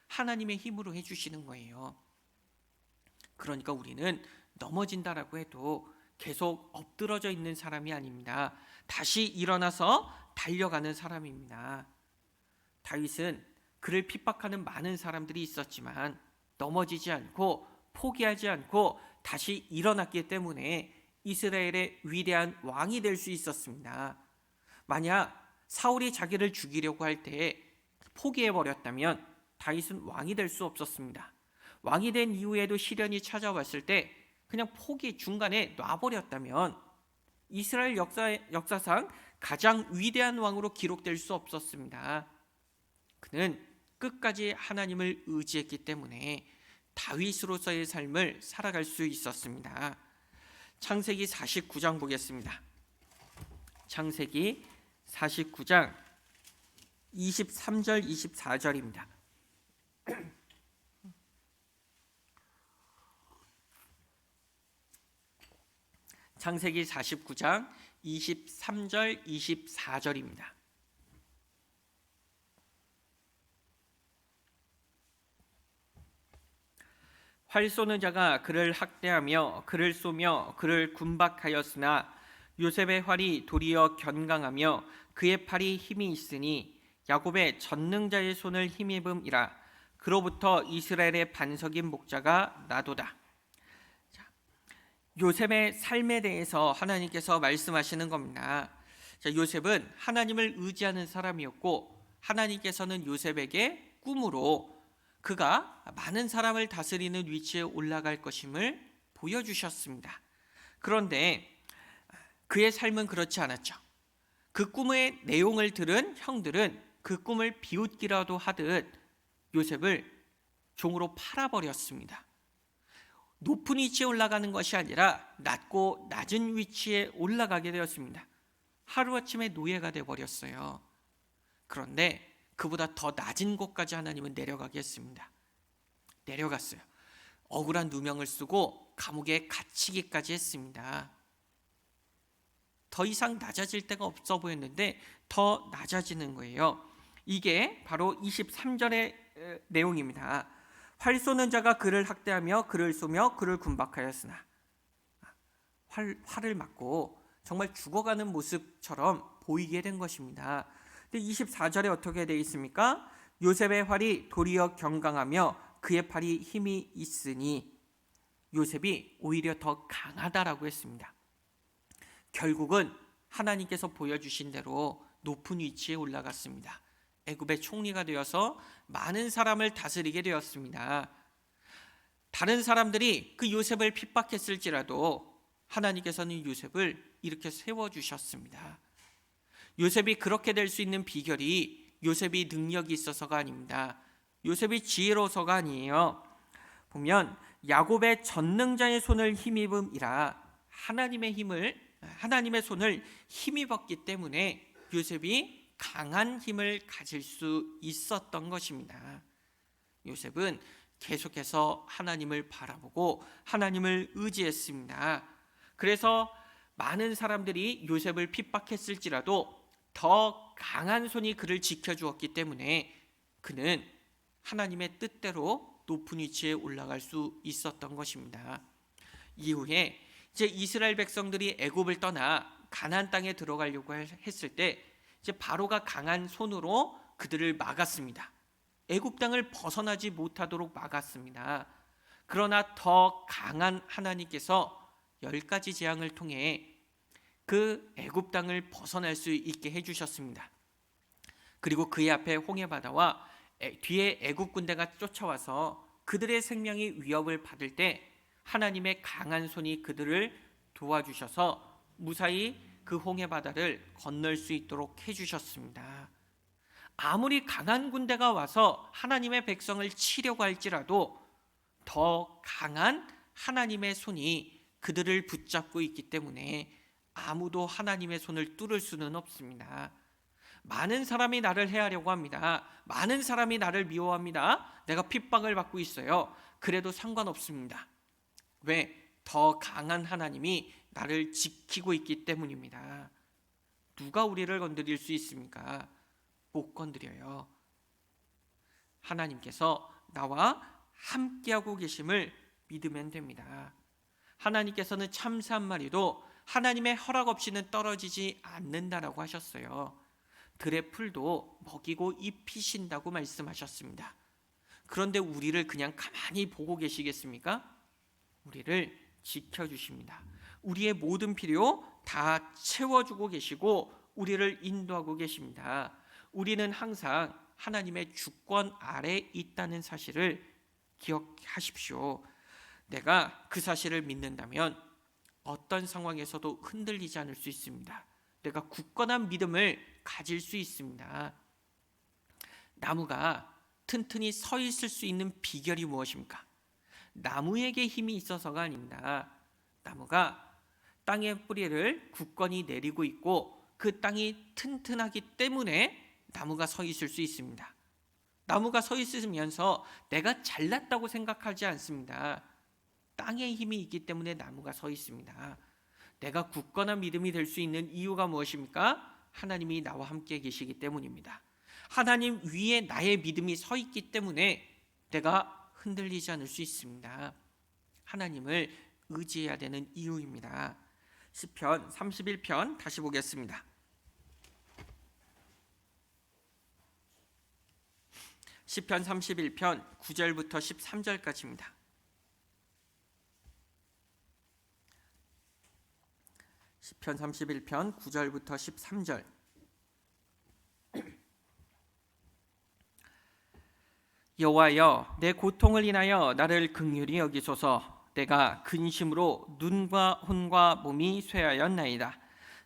하나님의 힘으로 해주시는 거예요. 그러니까 우리는 넘어진다라고 해도 계속 엎드러져 있는 사람이 아닙니다. 다시 일어나서 달려가는 사람입니다. 다윗은 그를 핍박하는 많은 사람들이 있었지만 넘어지지 않고 포기하지 않고 다시 일어났기 때문에 이스라엘의 위대한 왕이 될 수 있었습니다. 만약 사울이 자기를 죽이려고 할 때 포기해버렸다면 다윗은 왕이 될 수 없었습니다. 왕이 된 이후에도 시련이 찾아왔을 때 그냥 포기 중간에 놔버렸다면 이스라엘 역사상 가장 위대한 왕으로 기록될 수 없었습니다. 그는 끝까지 하나님을 의지했기 때문에 다윗으로서의 삶을 살아갈 수 있었습니다. 창세기 49장 보겠습니다. 창세기 49장 23절 24절입니다. 창세기 49장 23절 24절입니다. 활 쏘는 자가 그를 학대하며 그를 쏘며 그를 군박하였으나 요셉의 활이 도리어 견강하며 그의 팔이 힘이 있으니 야곱의 전능자의 손을 힘입음이라. 그로부터 이스라엘의 반석인 목자가 나도다. 자, 요셉의 삶에 대해서 하나님께서 말씀하시는 겁니다. 자, 요셉은 하나님을 의지하는 사람이었고 하나님께서는 요셉에게 꿈으로 그가 많은 사람을 다스리는 위치에 올라갈 것임을 보여주셨습니다. 그런데 그의 삶은 그렇지 않았죠. 그 꿈의 내용을 들은 형들은 그 꿈을 비웃기라도 하듯 요셉을 종으로 팔아버렸습니다. 높은 위치에 올라가는 것이 아니라 낮고 낮은 위치에 올라가게 되었습니다. 하루아침에 노예가 되어버렸어요. 그런데 그보다 더 낮은 곳까지 하나님은 내려가게 했습니다. 내려갔어요. 억울한 누명을 쓰고 감옥에 갇히기까지 했습니다. 더 이상 낮아질 데가 없어 보였는데 더 낮아지는 거예요. 이게 바로 23절의 내용입니다. 활 쏘는 자가 그를 학대하며 그를 쏘며 그를 군박하였으나 활을 맞고 정말 죽어가는 모습처럼 보이게 된 것입니다. 24절에 어떻게 되어 있습니까? 요셉의 활이 도리어 견강하며 그의 팔이 힘이 있으니 요셉이 오히려 더 강하다라고 했습니다. 결국은 하나님께서 보여주신 대로 높은 위치에 올라갔습니다. 애굽의 총리가 되어서 많은 사람을 다스리게 되었습니다. 다른 사람들이 그 요셉을 핍박했을지라도 하나님께서는 요셉을 이렇게 세워주셨습니다. 요셉이 그렇게 될 수 있는 비결이 요셉이 능력이 있어서가 아닙니다. 요셉이 지혜로워서가 아니에요. 보면 야곱의 전능자의 손을 힘입음이라 하나님의 손을 힘입었기 때문에 요셉이 강한 힘을 가질 수 있었던 것입니다. 요셉은 계속해서 하나님을 바라보고 하나님을 의지했습니다. 그래서 많은 사람들이 요셉을 핍박했을지라도 더 강한 손이 그를 지켜주었기 때문에 그는 하나님의 뜻대로 높은 위치에 올라갈 수 있었던 것입니다. 이후에 이제 이스라엘 백성들이 애굽을 떠나 가나안 땅에 들어가려고 했을 때 이제 바로가 강한 손으로 그들을 막았습니다. 애굽 땅을 벗어나지 못하도록 막았습니다. 그러나 더 강한 하나님께서 10가지 재앙을 통해 그 애굽 땅을 벗어날 수 있게 해주셨습니다. 그리고 그의 앞에 홍해바다와 뒤에 애굽 군대가 쫓아와서 그들의 생명이 위협을 받을 때 하나님의 강한 손이 그들을 도와주셔서 무사히 그 홍해바다를 건널 수 있도록 해주셨습니다. 아무리 강한 군대가 와서 하나님의 백성을 치려고 할지라도 더 강한 하나님의 손이 그들을 붙잡고 있기 때문에 아무도 하나님의 손을 뚫을 수는 없습니다. 많은 사람이 나를 해하려고 합니다. 많은 사람이 나를 미워합니다. 내가 핍박을 받고 있어요. 그래도 상관없습니다. 왜? 더 강한 하나님이 나를 지키고 있기 때문입니다. 누가 우리를 건드릴 수 있습니까? 못 건드려요. 하나님께서 나와 함께하고 계심을 믿으면 됩니다. 하나님께서는 참새 한 마리도 하나님의 허락 없이는 떨어지지 않는다라고 하셨어요. 들의 풀도 먹이고 입히신다고 말씀하셨습니다. 그런데 우리를 그냥 가만히 보고 계시겠습니까? 우리를 지켜주십니다. 우리의 모든 필요 다 채워주고 계시고 우리를 인도하고 계십니다. 우리는 항상 하나님의 주권 아래 있다는 사실을 기억하십시오. 내가 그 사실을 믿는다면 어떤 상황에서도 흔들리지 않을 수 있습니다. 내가 굳건한 믿음을 가질 수 있습니다. 나무가 튼튼히 서 있을 수 있는 비결이 무엇입니까? 나무에게 힘이 있어서가 아닙니다. 나무가 땅의 뿌리를 굳건히 내리고 있고 그 땅이 튼튼하기 때문에 나무가 서 있을 수 있습니다. 나무가 서 있으면서 내가 잘났다고 생각하지 않습니다. 땅의 힘이 있기 때문에 나무가 서 있습니다. 내가 굳건한 믿음이 될 수 있는 이유가 무엇입니까? 하나님이 나와 함께 계시기 때문입니다. 하나님 위에 나의 믿음이 서 있기 때문에 내가 흔들리지 않을 수 있습니다. 하나님을 의지해야 되는 이유입니다. 시편 31편 다시 보겠습니다. 시편 31편 9절부터 13절까지입니다. 시편 31편 9절부터 13절. 여호와여, 내 고통을 인하여 나를 긍휼히 여기소서. 내가 근심으로 눈과 혼과 몸이 쇠하였나이다.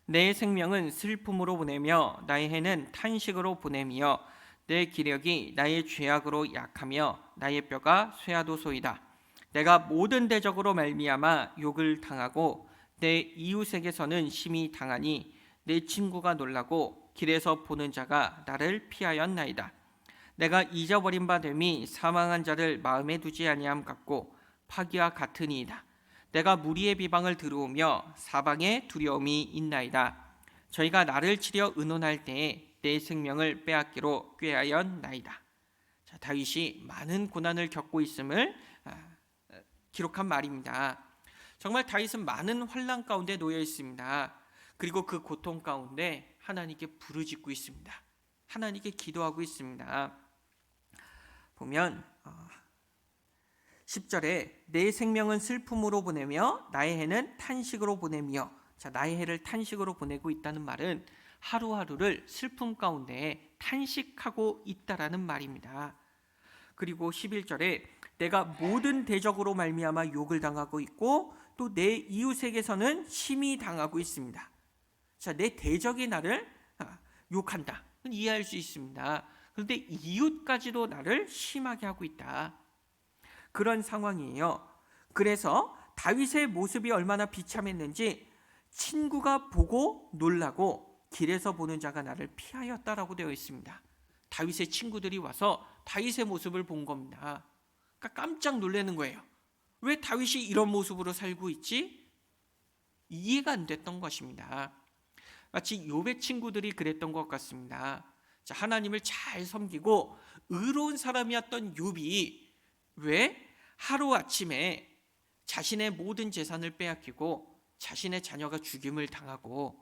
내 생명은 슬픔으로 보내며 나의 해는 탄식으로 보내며 내 기력이 나의 죄악으로 약하며 나의 뼈가 쇠하도소이다. 내가 모든 대적으로 말미암아 욕을 당하고 내 이웃에게서는 심히 당하니 내 친구가 놀라고 길에서 보는 자가 나를 피하였나이다. 내가 잊어버린 바 됨이 사망한 자를 마음에 두지 아니함 같고 파기와 같으니이다. 내가 무리의 비방을 들으며 사방에 두려움이 있나이다. 저희가 나를 치려 의논할 때에 내 생명을 빼앗기로 꾀하였나이다. 자, 다윗이 많은 고난을 겪고 있음을 기록한 말입니다. 정말 다윗은 많은 환난 가운데 놓여 있습니다. 그리고 그 고통 가운데 하나님께 부르짖고 있습니다. 하나님께 기도하고 있습니다. 보면 10절에 내 생명은 슬픔으로 보내며 나의 해는 탄식으로 보내며, 자, 나의 해를 탄식으로 보내고 있다는 말은 하루하루를 슬픔 가운데 탄식하고 있다라는 말입니다. 그리고 11절에 내가 모든 대적으로 말미암아 욕을 당하고 있고 또 내 이웃에게서는 심히 당하고 있습니다. 자, 내 대적이 나를 욕한다. 이해할 수 있습니다. 그런데 이웃까지도 나를 심하게 하고 있다. 그런 상황이에요. 그래서 다윗의 모습이 얼마나 비참했는지 친구가 보고 놀라고 길에서 보는 자가 나를 피하였다라고 되어 있습니다. 다윗의 친구들이 와서 다윗의 모습을 본 겁니다. 그러니까 깜짝 놀라는 거예요. 왜 다윗이 이런 모습으로 살고 있지? 이해가 안 됐던 것입니다. 마치 욥의 친구들이 그랬던 것 같습니다. 자, 하나님을 잘 섬기고 의로운 사람이었던 욥이 왜 하루아침에 자신의 모든 재산을 빼앗기고 자신의 자녀가 죽임을 당하고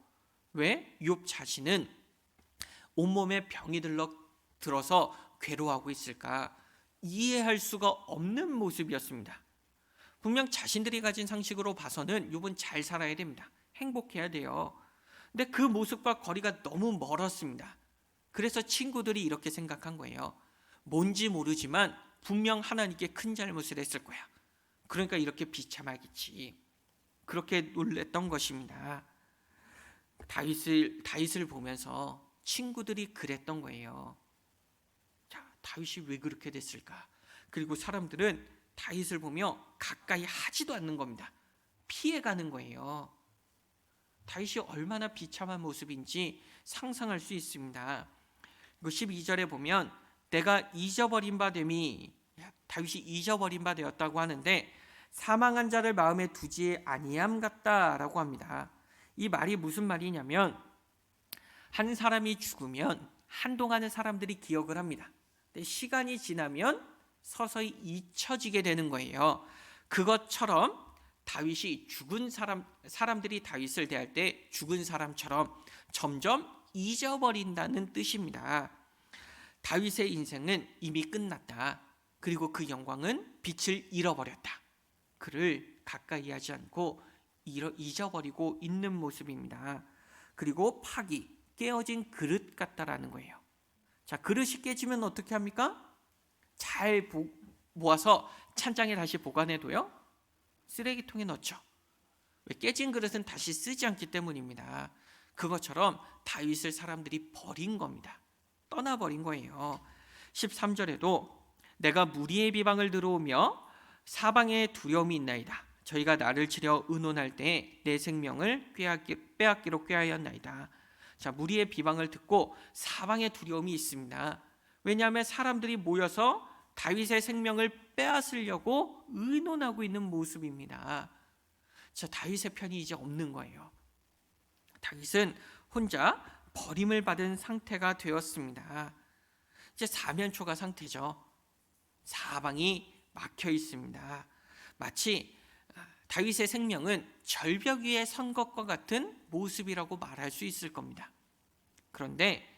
왜 욥 자신은 온몸에 병이 들어서 괴로워하고 있을까? 이해할 수가 없는 모습이었습니다. 분명 자신들이 가진 상식으로 봐서는 욥은 잘 살아야 됩니다. 행복해야 돼요. 근데 그 모습과 거리가 너무 멀었습니다. 그래서 친구들이 이렇게 생각한 거예요. 뭔지 모르지만 분명 하나님께 큰 잘못을 했을 거야. 그러니까 이렇게 비참하겠지. 그렇게 놀랬던 것입니다. 다윗을 보면서 친구들이 그랬던 거예요. 자, 다윗이 왜 그렇게 됐을까? 그리고 사람들은 다윗을 보며 가까이 하지도 않는 겁니다. 피해가는 거예요. 다윗이 얼마나 비참한 모습인지 상상할 수 있습니다. 12절에 보면 내가 잊어버린 바 됨이, 다윗이 잊어버린 바 되었다고 하는데 사망한 자를 마음에 두지 아니함 같다라고 합니다. 이 말이 무슨 말이냐면 한 사람이 죽으면 한동안은 사람들이 기억을 합니다. 근데 시간이 지나면 서서히 잊혀지게 되는 거예요. 그것처럼 다윗이 죽은 사람들이 다윗을 대할 때 죽은 사람처럼 점점 잊어버린다는 뜻입니다. 다윗의 인생은 이미 끝났다. 그리고 그 영광은 빛을 잃어버렸다. 그를 가까이 하지 않고 잊어버리고 있는 모습입니다. 그리고 파기, 깨어진 그릇 같다라는 거예요. 자, 그릇이 깨지면 어떻게 합니까? 잘 모아서 찬장에 다시 보관해도요, 쓰레기통에 넣죠. 왜? 깨진 그릇은 다시 쓰지 않기 때문입니다. 그것처럼 다윗을 사람들이 버린 겁니다. 떠나버린 거예요. 13절에도 내가 무리의 비방을 들어오며 사방에 두려움이 있나이다. 저희가 나를 치려 의논할 때 내 생명을 빼앗기로 꾀하였나이다. 자, 무리의 비방을 듣고 사방에 두려움이 있습니다. 왜냐하면 사람들이 모여서 다윗의 생명을 빼앗으려고 의논하고 있는 모습입니다. 자, 다윗의 편이 이제 없는 거예요. 다윗은 혼자 버림을 받은 상태가 되었습니다. 이제 사면초가 상태죠. 사방이 막혀 있습니다. 마치 다윗의 생명은 절벽 위에 선 것과 같은 모습이라고 말할 수 있을 겁니다. 그런데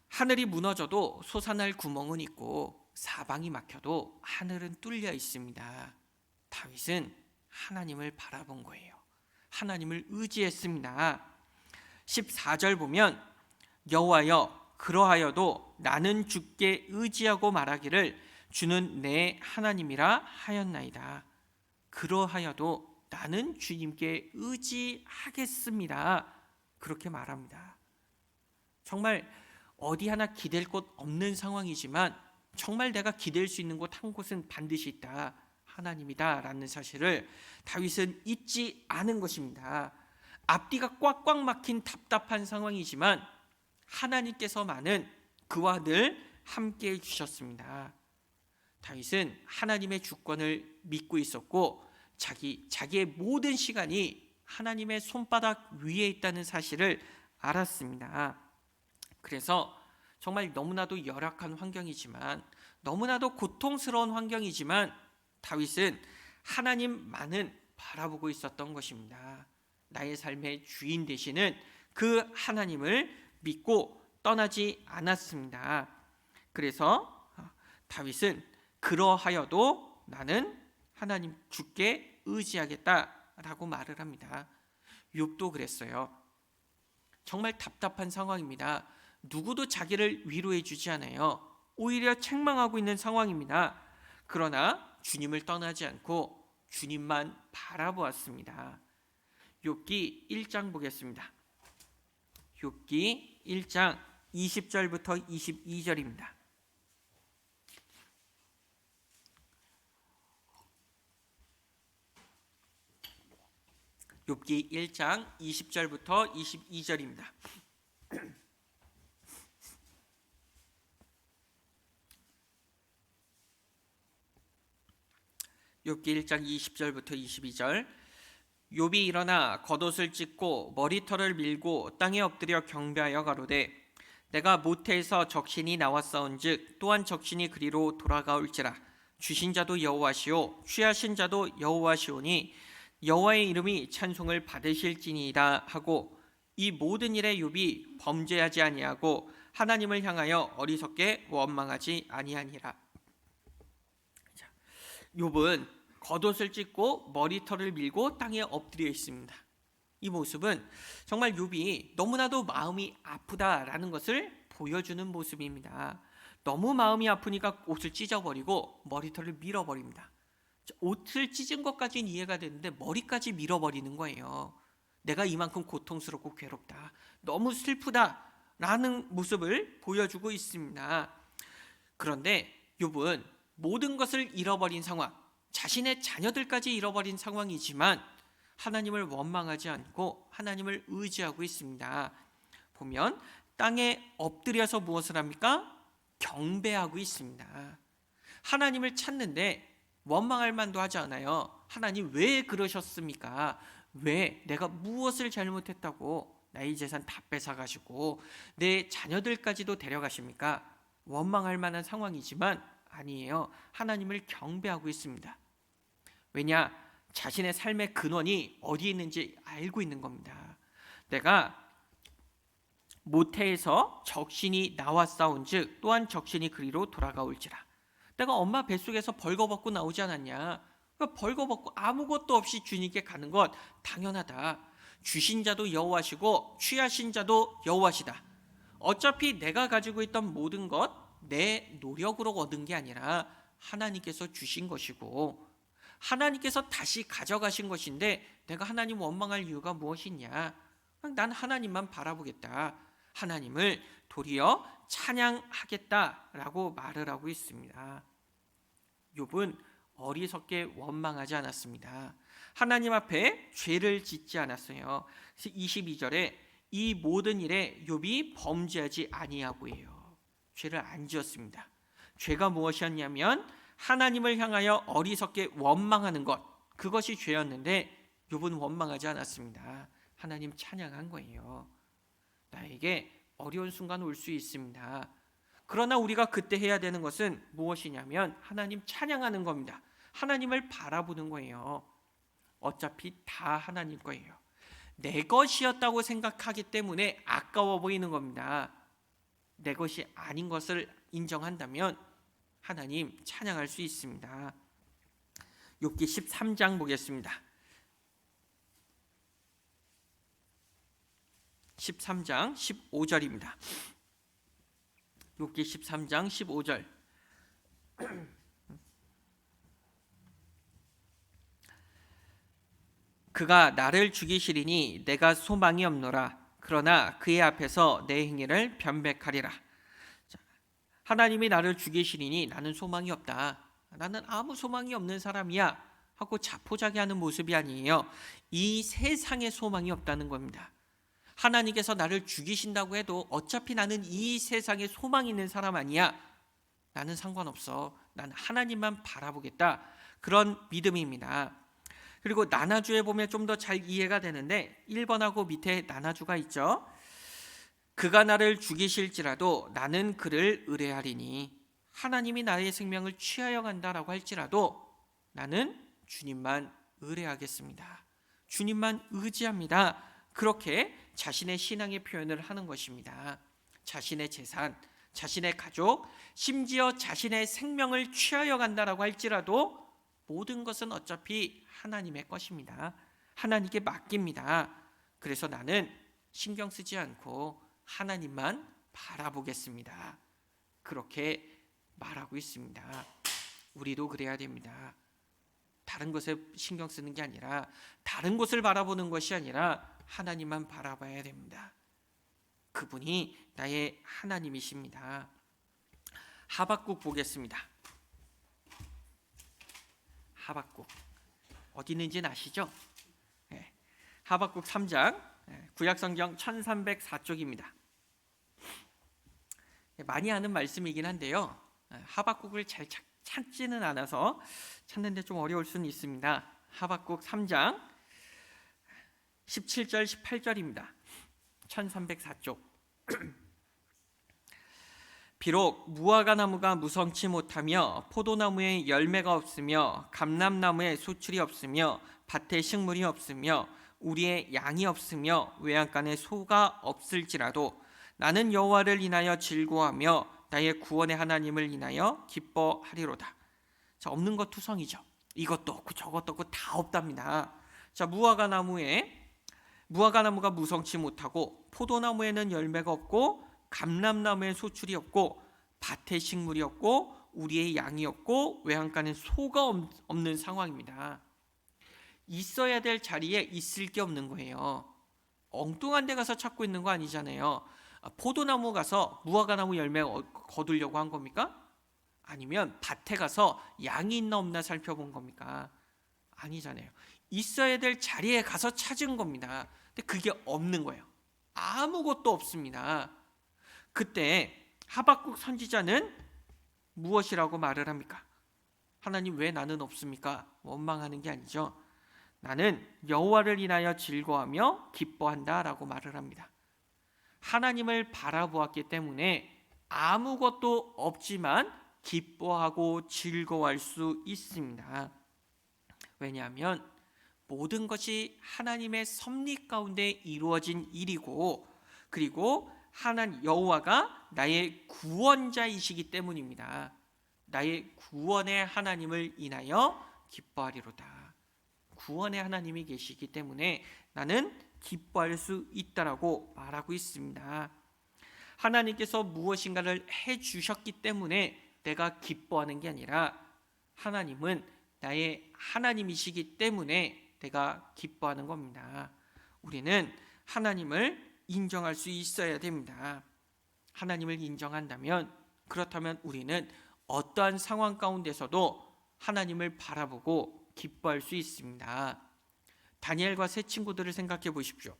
하늘이 무너져도 솟아날 구멍은 있고 사방이 막혀도 하늘은 뚫려 있습니다. 다윗은 하나님을 바라본 거예요. 하나님을 의지했습니다. 14절 보면 여호와여 그러하여도 나는 주께 의지하고 말하기를 주는 내 하나님이라 하였나이다. 그러하여도 나는 주님께 의지하겠습니다. 그렇게 말합니다. 정말 어디 하나 기댈 곳 없는 상황이지만 정말 내가 기댈 수 있는 곳 한 곳은 반드시 있다. 하나님이다 라는 사실을 다윗은 잊지 않은 것입니다. 앞뒤가 꽉꽉 막힌 답답한 상황이지만 하나님께서만은 그와 늘 함께 해주셨습니다. 다윗은 하나님의 주권을 믿고 있었고 자기의 모든 시간이 하나님의 손바닥 위에 있다는 사실을 알았습니다. 그래서 정말 너무나도 열악한 환경이지만 너무나도 고통스러운 환경이지만 다윗은 하나님만은 바라보고 있었던 것입니다. 나의 삶의 주인 되시는 그 하나님을 믿고 떠나지 않았습니다. 그래서 다윗은 그러하여도 나는 하나님 주께 의지하겠다라고 말을 합니다. 욥도 그랬어요. 정말 답답한 상황입니다. 누구도 자기를 위로해 주지 않아요. 오히려 책망하고 있는 상황입니다. 그러나 주님을 떠나지 않고 주님만 바라보았습니다. 욥기 1장 보겠습니다. 욥기 1장 20절부터 22절입니다. 욥기 1장 20절부터 22절입니다. 욥기 1장 20절부터 22절. 욥이 일어나 겉옷을 찢고 머리털을 밀고 땅에 엎드려 경배하여 가로되 내가 모태에서 적신이 나왔사온즉 또한 적신이 그리로 돌아가올지라. 주신 자도 여호와시오 취하신 자도 여호와시오니 여호와의 이름이 찬송을 받으실지니이다 하고 이 모든 일에 욥이 범죄하지 아니하고 하나님을 향하여 어리석게 원망하지 아니하니라. 욥은 겉옷을 찢고 머리털을 밀고 땅에 엎드려 있습니다. 이 모습은 정말 욥이 너무나도 마음이 아프다라는 것을 보여주는 모습입니다. 너무 마음이 아프니까 옷을 찢어버리고 머리털을 밀어버립니다. 옷을 찢은 것까지는 이해가 되는데 머리까지 밀어버리는 거예요. 내가 이만큼 고통스럽고 괴롭다, 너무 슬프다라는 모습을 보여주고 있습니다. 그런데 욥은 모든 것을 잃어버린 상황, 자신의 자녀들까지 잃어버린 상황이지만 하나님을 원망하지 않고 하나님을 의지하고 있습니다. 보면 땅에 엎드려서 무엇을 합니까? 경배하고 있습니다. 하나님을 찾는데 원망할 만도 하지 않아요. 하나님 왜 그러셨습니까? 왜 내가 무엇을 잘못했다고 나의 재산 다 뺏어가시고 내 자녀들까지도 데려가십니까? 원망할 만한 상황이지만 아니에요. 하나님을 경배하고 있습니다. 왜냐? 자신의 삶의 근원이 어디에 있는지 알고 있는 겁니다. 내가 모태에서 적신이 나왔사온즉 또한 적신이 그리로 돌아가올지라. 내가 엄마 뱃속에서 벌거벗고 나오지 않았냐? 벌거벗고 아무것도 없이 주님께 가는 것 당연하다. 주신 자도 여호와시고 취하신 자도 여호와시다. 어차피 내가 가지고 있던 모든 것 내 노력으로 얻은 게 아니라 하나님께서 주신 것이고 하나님께서 다시 가져가신 것인데 내가 하나님 원망할 이유가 무엇이냐? 난 하나님만 바라보겠다. 하나님을 도리어 찬양하겠다라고 말을 하고 있습니다. 욥은 어리석게 원망하지 않았습니다. 하나님 앞에 죄를 짓지 않았어요. 22절에 이 모든 일에 욥이 범죄하지 아니하고예요. 죄를 안 지었습니다. 죄가 무엇이었냐면 하나님을 향하여 어리석게 원망하는 것, 그것이 죄였는데 욥은 원망하지 않았습니다. 하나님 찬양한 거예요. 나에게 어려운 순간 올 수 있습니다. 그러나 우리가 그때 해야 되는 것은 무엇이냐면 하나님 찬양하는 겁니다. 하나님을 바라보는 거예요. 어차피 다 하나님 거예요. 내 것이었다고 생각하기 때문에 아까워 보이는 겁니다. 내 것이 아닌 것을 인정한다면 하나님 찬양할 수 있습니다. 욥기 13장 보겠습니다. 13장 15절입니다. 욥기 13장 15절. 그가 나를 죽이시리니 내가 소망이 없노라. 그러나 그의 앞에서 내 행위를 변백하리라. 하나님이 나를 죽이시리니 나는 소망이 없다. 나는 아무 소망이 없는 사람이야 하고 자포자기하는 모습이 아니에요. 이 세상에 소망이 없다는 겁니다. 하나님께서 나를 죽이신다고 해도 어차피 나는 이 세상에 소망이 있는 사람 아니야. 나는 상관없어. 나는 하나님만 바라보겠다. 그런 믿음입니다. 그리고 나나주에 보면 좀 더 잘 이해가 되는데 1번하고 밑에 나나주가 있죠. 그가 나를 죽이실지라도 나는 그를 의뢰하리니 하나님이 나의 생명을 취하여 간다라고 할지라도 나는 주님만 의뢰하겠습니다. 주님만 의지합니다. 그렇게 자신의 신앙의 표현을 하는 것입니다. 자신의 재산, 자신의 가족, 심지어 자신의 생명을 취하여 간다라고 할지라도 모든 것은 어차피 하나님의 것입니다. 하나님께 맡깁니다. 그래서 나는 신경 쓰지 않고 하나님만 바라보겠습니다. 그렇게 말하고 있습니다. 우리도 그래야 됩니다. 다른 것에 신경 쓰는 게 아니라, 다른 곳을 바라보는 것이 아니라 하나님만 바라봐야 됩니다. 그분이 나의 하나님이십니다. 하박국 보겠습니다. 하박국 어디 있는지는 아시죠? 네. 하박국 3장 구약성경 1304쪽입니다. 많이 아는 말씀이긴 한데요, 하박국을 잘 찾지는 않아서 찾는데 좀 어려울 수는 있습니다. 하박국 3장 17절 18절입니다. 1304쪽. 비록 무화과 나무가 무성치 못하며 포도나무에 열매가 없으며 감람나무에 소출이 없으며 밭에 식물이 없으며 우리의 양이 없으며 외양간에 소가 없을지라도 나는 여호와를 인하여 즐거워하며 나의 구원의 하나님을 인하여 기뻐하리로다. 자, 없는 것 투성이죠. 이것도 없고 저것도 없고 다 없답니다. 자, 무화과 나무가 무성치 못하고 포도나무에는 열매가 없고 감람나무에 소출이 없고 밭에 식물이 없고 우리의 양이 없고 외양간에 소가 없는 상황입니다. 있어야 될 자리에 있을 게 없는 거예요. 엉뚱한 데 가서 찾고 있는 거 아니잖아요. 포도나무 가서 무화과나무 열매 거두려고 한 겁니까? 아니면 밭에 가서 양이 있나 없나 살펴본 겁니까? 아니잖아요. 있어야 될 자리에 가서 찾은 겁니다. 근데 그게 없는 거예요. 아무것도 없습니다. 그때 하박국 선지자는 무엇이라고 말을 합니까? 하나님, 왜 나는 없습니까? 원망하는 게 아니죠. 나는 여호와를 인하여 즐거워하며 기뻐한다라고 말을 합니다. 하나님을 바라보았기 때문에 아무것도 없지만 기뻐하고 즐거워할 수 있습니다. 왜냐하면 모든 것이 하나님의 섭리 가운데 이루어진 일이고, 그리고 하나님 여호와가 나의 구원자이시기 때문입니다. 나의 구원의 하나님을 인하여 기뻐하리로다. 구원의 하나님이 계시기 때문에 나는 기뻐할 수 있다라고 말하고 있습니다. 하나님께서 무엇인가를 해주셨기 때문에 내가 기뻐하는 게 아니라, 하나님은 나의 하나님이시기 때문에 내가 기뻐하는 겁니다. 우리는 하나님을 인정할 수 있어야 됩니다. 하나님을 인정한다면, 그렇다면 우리는 어떠한 상황 가운데서도 하나님을 바라보고 기뻐할 수 있습니다. 다니엘과 세 친구들을 생각해 보십시오.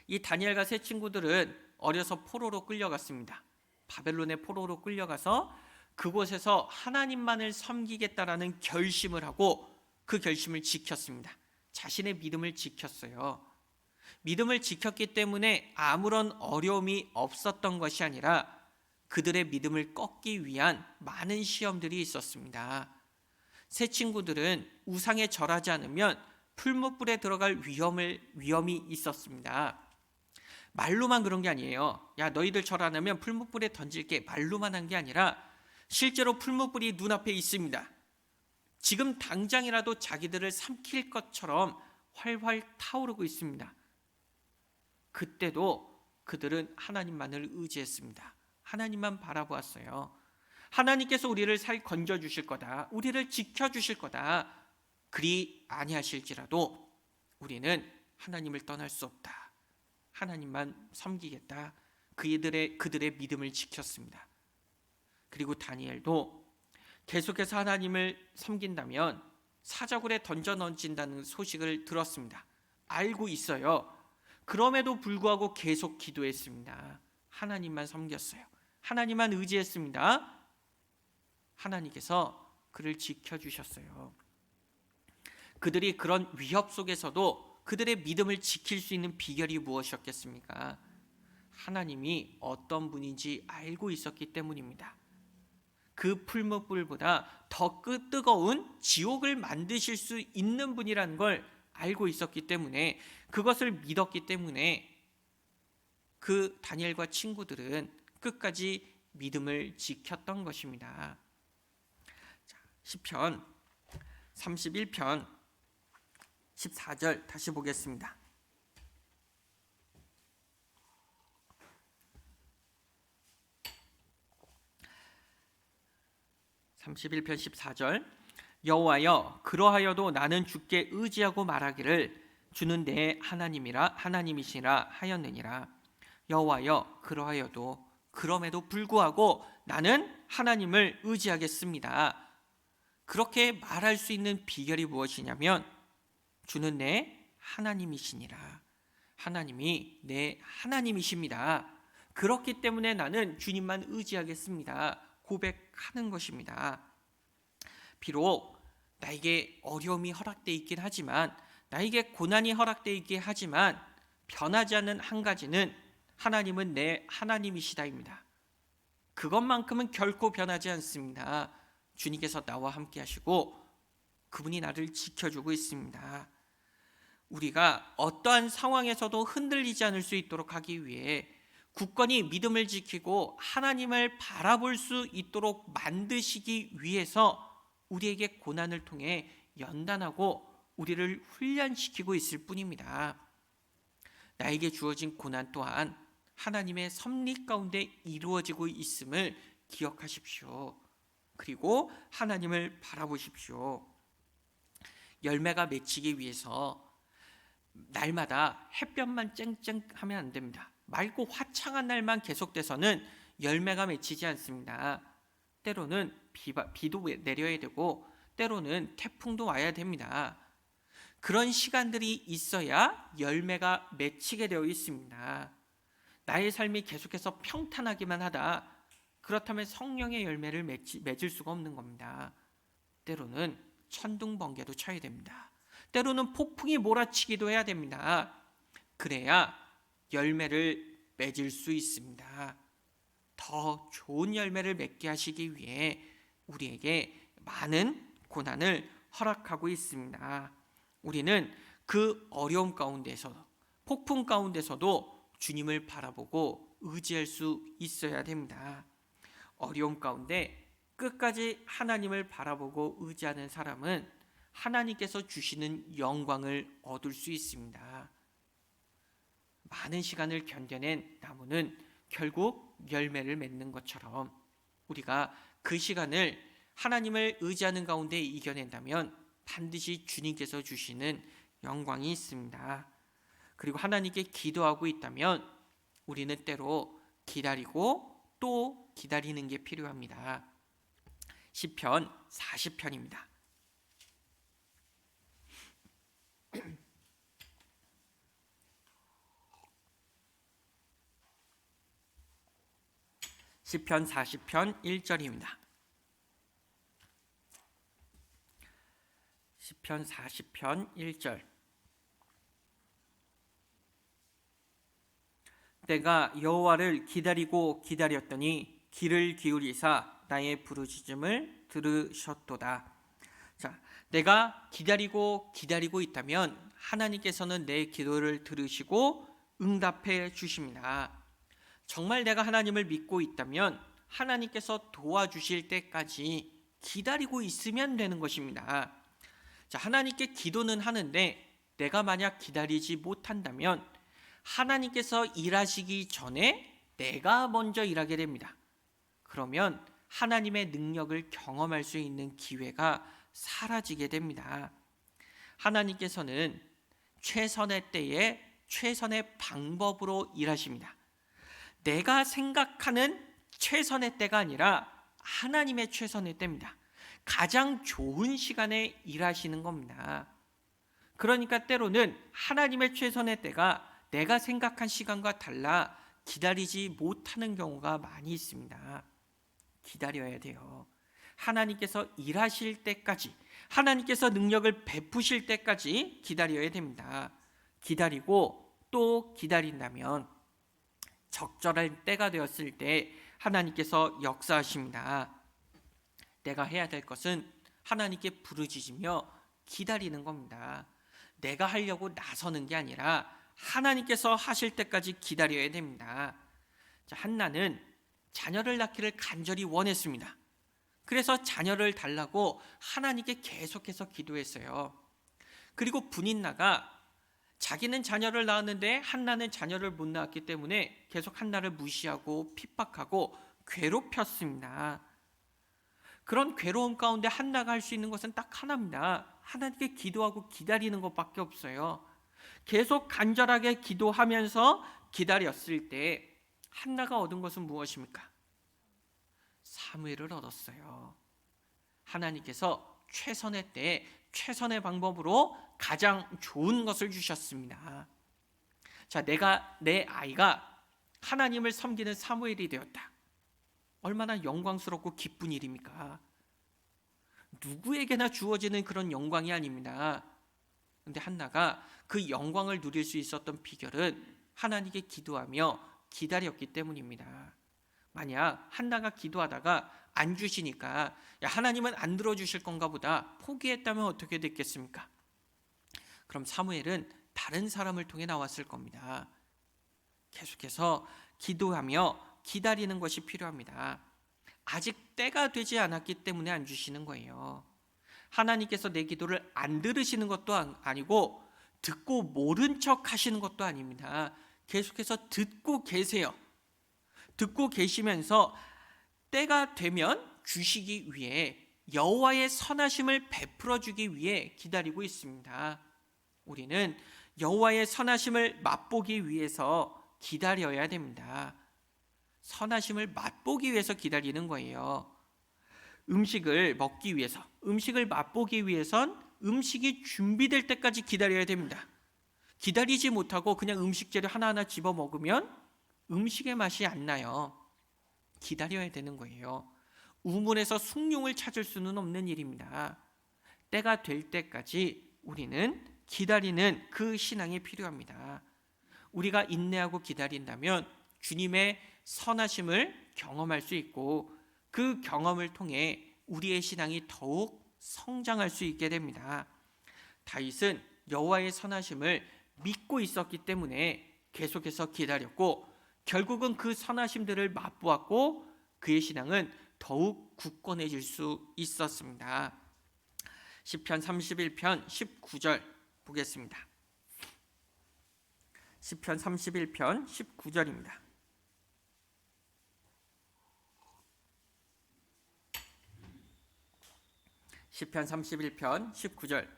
이 다니엘과 세 친구들은 어려서 포로로 끌려갔습니다. 바벨론의 포로로 끌려가서 그곳에서 하나님만을 섬기겠다라는 결심을 하고 그 결심을 지켰습니다. 자신의 믿음을 지켰어요. 믿음을 지켰기 때문에 아무런 어려움이 없었던 것이 아니라 그들의 믿음을 꺾기 위한 많은 시험들이 있었습니다. 세 친구들은 우상에 절하지 않으면 풀무불에 들어갈 위험이 있었습니다. 말로만 그런 게 아니에요. 야, 너희들 절 안 하면 풀무불에 던질게, 말로만 한 게 아니라 실제로 풀무불이 눈앞에 있습니다. 지금 당장이라도 자기들을 삼킬 것처럼 활활 타오르고 있습니다. 그때도 그들은 하나님만을 의지했습니다. 하나님만 바라보았어요. 하나님께서 우리를 건져 주실 거다, 우리를 지켜 주실 거다. 그리 아니하실지라도 우리는 하나님을 떠날 수 없다, 하나님만 섬기겠다. 그들의 믿음을 지켰습니다. 그리고 다니엘도 계속해서 하나님을 섬긴다면 사자굴에 던져 넣어진다는 소식을 들었습니다. 알고 있어요. 그럼에도 불구하고 계속 기도했습니다. 하나님만 섬겼어요. 하나님만 의지했습니다. 하나님께서 그를 지켜주셨어요. 그들이 그런 위협 속에서도 그들의 믿음을 지킬 수 있는 비결이 무엇이었겠습니까? 하나님이 어떤 분인지 알고 있었기 때문입니다. 그 풀무불보다 더 뜨거운 지옥을 만드실 수 있는 분이라는 걸 알고 있었기 때문에, 그것을 믿었기 때문에 그 다니엘과 친구들은 끝까지 믿음을 지켰던 것입니다. 시편 31편 14절 다시 보겠습니다. 31편 14절 여호와여 그러하여도 나는 주께 의지하고 말하기를 주는 내 하나님이시라 하였느니라. 여호와여 그러하여도 그럼에도 불구하고 나는 하나님을 의지하겠습니다. 그렇게 말할 수 있는 비결이 무엇이냐면 주는 내 하나님이시니라. 하나님이 내 하나님이십니다. 그렇기 때문에 나는 주님만 의지하겠습니다. 고백하는 것입니다. 비록 나에게 어려움이 허락되어 있긴 하지만, 나에게 고난이 허락되어 있긴 하지만 변하지 않는 한 가지는 하나님은 내 하나님이시다입니다. 그것만큼은 결코 변하지 않습니다. 주님께서 나와 함께 하시고 그분이 나를 지켜주고 있습니다. 우리가 어떠한 상황에서도 흔들리지 않을 수 있도록 하기 위해 굳건히 믿음을 지키고 하나님을 바라볼 수 있도록 만드시기 위해서 우리에게 고난을 통해 연단하고 우리를 훈련시키고 있을 뿐입니다. 나에게 주어진 고난 또한 하나님의 섭리 가운데 이루어지고 있음을 기억하십시오. 그리고 하나님을 바라보십시오. 열매가 맺히기 위해서 날마다 햇볕만 쨍쨍하면 안 됩니다. 맑고 화창한 날만 계속돼서는 열매가 맺히지 않습니다. 때로는 비도 내려야 되고 때로는 태풍도 와야 됩니다. 그런 시간들이 있어야 열매가 맺히게 되어 있습니다. 나의 삶이 계속해서 평탄하기만 하다, 그렇다면 성령의 열매를 맺을 수가 없는 겁니다. 때로는 천둥 번개도 쳐야 됩니다. 때로는 폭풍이 몰아치기도 해야 됩니다. 그래야 열매를 맺을 수 있습니다. 더 좋은 열매를 맺게 하시기 위해 우리에게 많은 고난을 허락하고 있습니다. 우리는 그 어려움 가운데서, 폭풍 가운데서도 주님을 바라보고 의지할 수 있어야 됩니다. 어려움 가운데 끝까지 하나님을 바라보고 의지하는 사람은 하나님께서 주시는 영광을 얻을 수 있습니다. 많은 시간을 견뎌낸 나무는 결국 열매를 맺는 것처럼 우리가 그 시간을 하나님을 의지하는 가운데 이겨낸다면 반드시 주님께서 주시는 영광이 있습니다. 그리고 하나님께 기도하고 있다면 우리는 때로 기다리고 또 기다리는 게 필요합니다. 시편 40편입니다. 시편 40편 1절입니다. 시편 40편 1절 내가 여호와를 기다리고 기다렸더니 귀를 기울이사 나의 부르짖음을 들으셨도다. 자, 내가 기다리고 있다면 하나님께서는 내 기도를 들으시고 응답해 주십니다. 정말 내가 하나님을 믿고 있다면 하나님께서 도와주실 때까지 기다리고 있으면 되는 것입니다. 자, 하나님께 기도는 하는데 내가 만약 기다리지 못한다면 하나님께서 일하시기 전에 내가 먼저 일하게 됩니다. 그러면 하나님의 능력을 경험할 수 있는 기회가 사라지게 됩니다. 하나님께서는 최선의 때에 최선의 방법으로 일하십니다. 내가 생각하는 최선의 때가 아니라 하나님의 최선의 때입니다. 가장 좋은 시간에 일하시는 겁니다. 그러니까 때로는 하나님의 최선의 때가 내가 생각한 시간과 달라 기다리지 못하는 경우가 많이 있습니다. 기다려야 돼요. 하나님께서 일하실 때까지, 하나님께서 능력을 베푸실 때까지 기다려야 됩니다. 기다리고 또 기다린다면 적절한 때가 되었을 때 하나님께서 역사하십니다. 내가 해야 될 것은 하나님께 부르짖으며 기다리는 겁니다. 내가 하려고 나서는 게 아니라 하나님께서 하실 때까지 기다려야 됩니다. 자, 한나는 자녀를 낳기를 간절히 원했습니다. 그래서 자녀를 달라고 하나님께 계속해서 기도했어요. 그리고 분인나가 자기는 자녀를 낳았는데 한나는 자녀를 못 낳았기 때문에 계속 한나를 무시하고 핍박하고 괴롭혔습니다. 그런 괴로움 가운데 한나가 할 수 있는 것은 딱 하나입니다. 하나님께 기도하고 기다리는 것밖에 없어요. 계속 간절하게 기도하면서 기다렸을 때 한나가 얻은 것은 무엇입니까? 사무엘을 얻었어요. 하나님께서 최선의 때에 최선의 방법으로 가장 좋은 것을 주셨습니다. 자, 내 아이가 하나님을 섬기는 사무엘이 되었다. 얼마나 영광스럽고 기쁜 일입니까? 누구에게나 주어지는 그런 영광이 아닙니다. 그런데 한나가 그 영광을 누릴 수 있었던 비결은 하나님께 기도하며 기다렸기 때문입니다. 만약 한나가 기도하다가 안 주시니까 야, 하나님은 안 들어주실 건가 보다 포기했다면 어떻게 됐겠습니까? 그럼 사무엘은 다른 사람을 통해 나왔을 겁니다. 계속해서 기도하며 기다리는 것이 필요합니다. 아직 때가 되지 않았기 때문에 안 주시는 거예요. 하나님께서 내 기도를 안 들으시는 것도 아니고 듣고 모른 척 하시는 것도 아닙니다. 계속해서 듣고 계세요. 듣고 계시면서 때가 되면 주시기 위해 여호와의 선하심을 베풀어 주기 위해 기다리고 있습니다. 우리는 여호와의 선하심을 맛보기 위해서 기다려야 됩니다. 선하심을 맛보기 위해서 기다리는 거예요. 음식을 먹기 위해서, 음식을 맛보기 위해선 음식이 준비될 때까지 기다려야 됩니다. 기다리지 못하고 그냥 음식 재료 하나하나 집어 먹으면 음식의 맛이 안 나요. 기다려야 되는 거예요. 우물에서 숭늉을 찾을 수는 없는 일입니다. 때가 될 때까지 우리는 기다리는 그 신앙이 필요합니다. 우리가 인내하고 기다린다면 주님의 선하심을 경험할 수 있고 그 경험을 통해 우리의 신앙이 더욱 성장할 수 있게 됩니다. 다윗은 여호와의 선하심을 믿고 있었기 때문에 계속해서 기다렸고 결국은 그 선하심들을 맛보았고 그의 신앙은 더욱 굳건해질 수 있었습니다. 시편 31편 19절 보겠습니다. 시편 31편 19절입니다. 시편 31편 19절.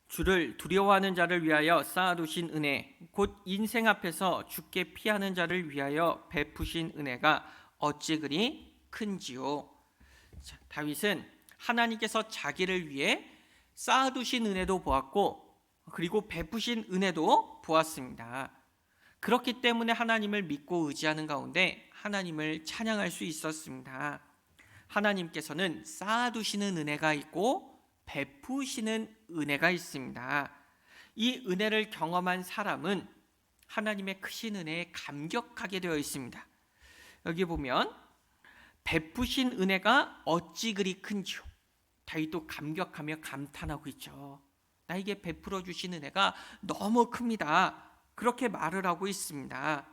주를 두려워하는 자를 위하여 쌓아두신 은혜, 곧 인생 앞에서 주께 피하는 자를 위하여 베푸신 은혜가 어찌 그리 큰지요. 자, 다윗은 하나님께서 자기를 위해 쌓아두신 은혜도 보았고 그리고 베푸신 은혜도 보았습니다. 그렇기 때문에 하나님을 믿고 의지하는 가운데 하나님을 찬양할 수 있었습니다. 하나님께서는 쌓아두시는 은혜가 있고 베푸시는 은혜가 있습니다. 이 은혜를 경험한 사람은 하나님의 크신 은혜에 감격하게 되어 있습니다. 여기 보면 베푸신 은혜가 어찌 그리 큰지요. 다윗도 감격하며 감탄하고 있죠. 나에게 베풀어 주신 은혜가 너무 큽니다. 그렇게 말을 하고 있습니다.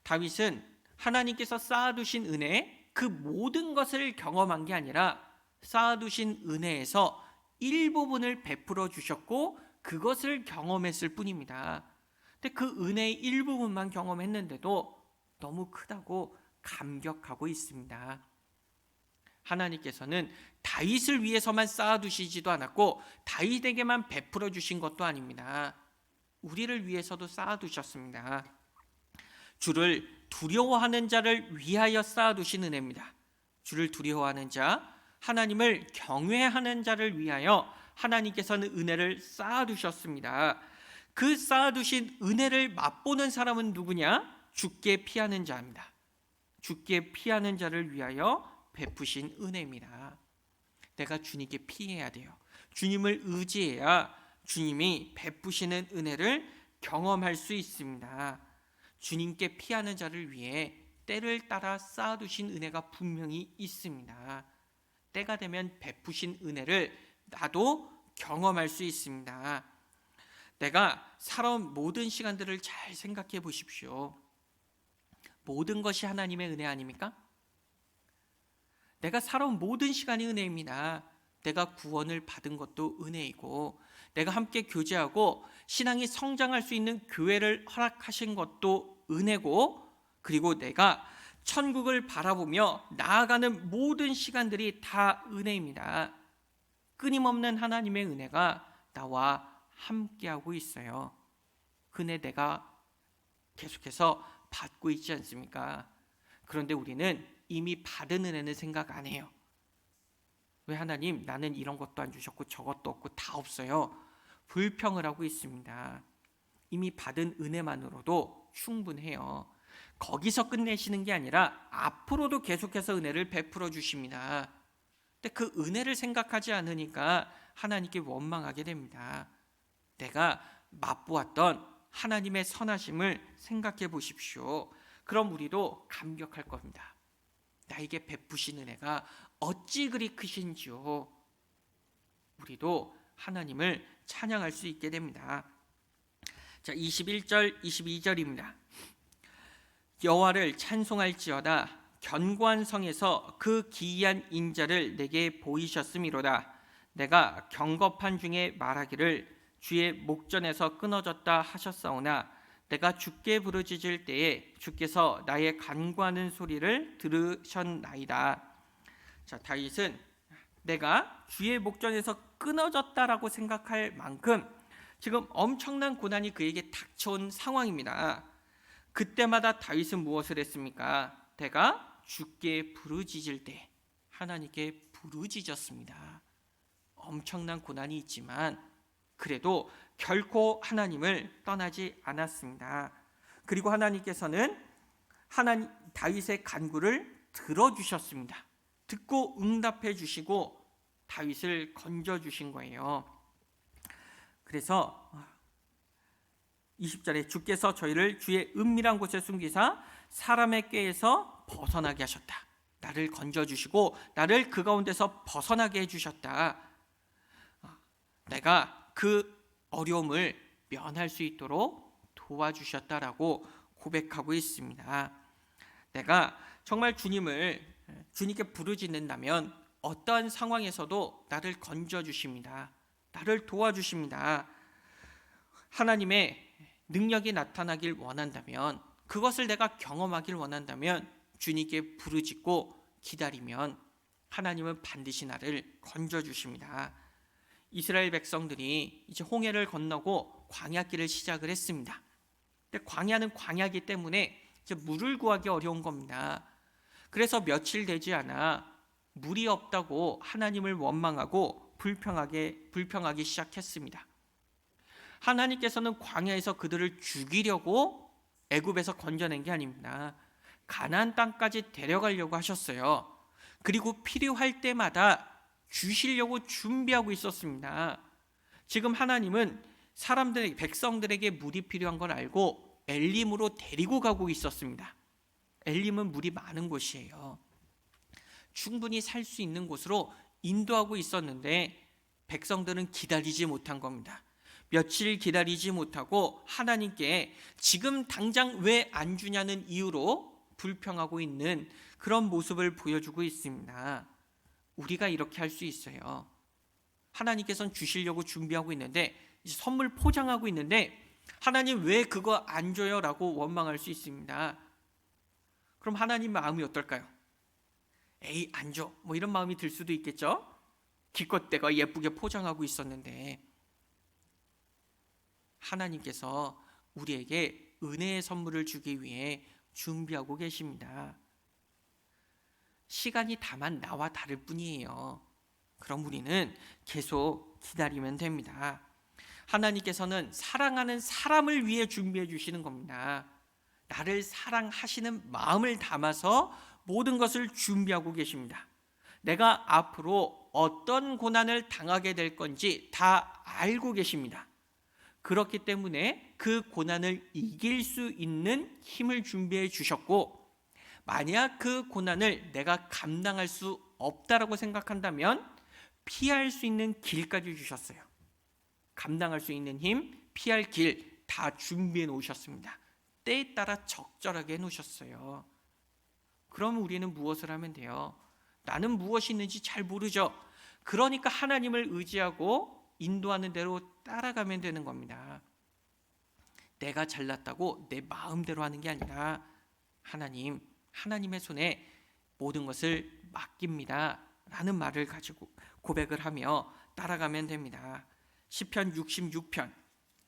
다윗은 하나님께서 쌓아두신 은혜 그 모든 것을 경험한 게 아니라 쌓아두신 은혜에서 일부분을 베풀어 주셨고 그것을 경험했을 뿐입니다. 근데 그 은혜의 일부분만 경험했는데도 너무 크다고 감격하고 있습니다. 하나님께서는 다윗을 위해서만 쌓아두시지도 않았고 다윗에게만 베풀어 주신 것도 아닙니다. 우리를 위해서도 쌓아두셨습니다. 주를 두려워하는 자를 위하여 쌓아두신 은혜입니다. 주를 두려워하는 자, 하나님을 경외하는 자를 위하여 하나님께서는 은혜를 쌓아두셨습니다. 그 쌓아두신 은혜를 맛보는 사람은 누구냐? 주께 피하는 자입니다. 주께 피하는 자를 위하여 베푸신 은혜입니다. 내가 주님께 피해야 돼요. 주님을 의지해야 주님이 베푸시는 은혜를 경험할 수 있습니다. 주님께 피하는 자를 위해 때를 따라 쌓아두신 은혜가 분명히 있습니다. 때가 되면 베푸신 은혜를 나도 경험할 수 있습니다. 내가 살아온 모든 시간들을 잘 생각해 보십시오. 모든 것이 하나님의 은혜 아닙니까? 내가 살아온 모든 시간이 은혜입니다. 내가 구원을 받은 것도 은혜이고, 내가 함께 교제하고 신앙이 성장할 수 있는 교회를 허락하신 것도 은혜고, 그리고 내가 천국을 바라보며 나아가는 모든 시간들이 다 은혜입니다. 끊임없는 하나님의 은혜가 나와 함께하고 있어요. 그 은혜 내가 계속해서 받고 있지 않습니까? 그런데 우리는 이미 받은 은혜는 생각 안 해요. 왜 하나님, 나는 이런 것도 안 주셨고 저것도 없고 다 없어요. 불평을 하고 있습니다. 이미 받은 은혜만으로도 충분해요. 거기서 끝내시는 게 아니라 앞으로도 계속해서 은혜를 베풀어 주십니다. 근데 그 은혜를 생각하지 않으니까 하나님께 원망하게 됩니다. 내가 맛보았던 하나님의 선하심을 생각해 보십시오. 그럼 우리도 감격할 겁니다. 나에게 베푸신 은혜가 어찌 그리 크신지요. 우리도 하나님을 찬양할 수 있게 됩니다. 자, 21절 22절입니다. 여호와를 찬송할지어다. 견고한 성에서 그 기이한 인자를 내게 보이셨음이로다. 내가 경겁한 중에 말하기를 주의 목전에서 끊어졌다 하셨사오나 내가 주께 부르짖을 때에 주께서 나의 간구하는 소리를 들으셨나이다. 자, 다윗은 내가 주의 목전에서 끊어졌다라고 생각할 만큼 지금 엄청난 고난이 그에게 닥쳐온 상황입니다. 그때마다 다윗은 무엇을 했습니까? 내가 주께 부르짖을 때 하나님께 부르짖었습니다. 엄청난 고난이 있지만 그래도 결코 하나님을 떠나지 않았습니다. 그리고 하나님께서는 다윗의 간구를 들어주셨습니다. 듣고 응답해 주시고 다윗을 건져 주신 거예요. 그래서 20절에 주께서 저희를 주의 은밀한 곳에 숨기사 사람의 꾀에서 벗어나게 하셨다. 나를 건져 주시고 나를 그 가운데서 벗어나게 해주셨다. 내가 그 어려움을 면할 수 있도록 도와주셨다라고 고백하고 있습니다. 내가 정말 주님께 부르짖는다면 어떠한 상황에서도 나를 건져 주십니다. 나를 도와주십니다. 하나님의 능력이 나타나길 원한다면, 그것을 내가 경험하길 원한다면 주님께 부르짖고 기다리면 하나님은 반드시 나를 건져 주십니다. 이스라엘 백성들이 이제 홍해를 건너고 광야길을 시작을 했습니다. 근데 광야는 광야이기 때문에 이제 물을 구하기 어려운 겁니다. 그래서 며칠 되지 않아 물이 없다고 하나님을 원망하고 불평하기 시작했습니다. 하나님께서는 광야에서 그들을 죽이려고 애굽에서 건져낸 게 아닙니다. 가나안 땅까지 데려가려고 하셨어요. 그리고 필요할 때마다 주시려고 준비하고 있었습니다. 지금 하나님은 백성들에게 물이 필요한 걸 알고 엘림으로 데리고 가고 있었습니다. 엘림은 물이 많은 곳이에요. 충분히 살 수 있는 곳으로 인도하고 있었는데 백성들은 기다리지 못한 겁니다. 며칠 기다리지 못하고 하나님께 지금 당장 왜 안 주냐는 이유로 불평하고 있는 그런 모습을 보여주고 있습니다. 우리가 이렇게 할 수 있어요. 하나님께서는 주시려고 준비하고 있는데 이제 선물 포장하고 있는데 하나님 왜 그거 안 줘요? 라고 원망할 수 있습니다. 그럼 하나님 마음이 어떨까요? 에이, 안 줘. 뭐 이런 마음이 들 수도 있겠죠. 기껏 내가 예쁘게 포장하고 있었는데. 하나님께서 우리에게 은혜의 선물을 주기 위해 준비하고 계십니다. 시간이 다만 나와 다를 뿐이에요. 그럼 우리는 계속 기다리면 됩니다. 하나님께서는 사랑하는 사람을 위해 준비해 주시는 겁니다. 나를 사랑하시는 마음을 담아서 모든 것을 준비하고 계십니다. 내가 앞으로 어떤 고난을 당하게 될 건지 다 알고 계십니다. 그렇기 때문에 그 고난을 이길 수 있는 힘을 준비해 주셨고, 만약 그 고난을 내가 감당할 수 없다라고 생각한다면 피할 수 있는 길까지 주셨어요. 감당할 수 있는 힘, 피할 길 다 준비해 놓으셨습니다. 때에 따라 적절하게 해 놓으셨어요. 그럼 우리는 무엇을 하면 돼요? 나는 무엇이 있는지 잘 모르죠. 그러니까 하나님을 의지하고 인도하는 대로 따라가면 되는 겁니다. 내가 잘났다고 내 마음대로 하는 게 아니라 하나님의 손에 모든 것을 맡깁니다 라는 말을 가지고 고백을 하며 따라가면 됩니다. 시편 66편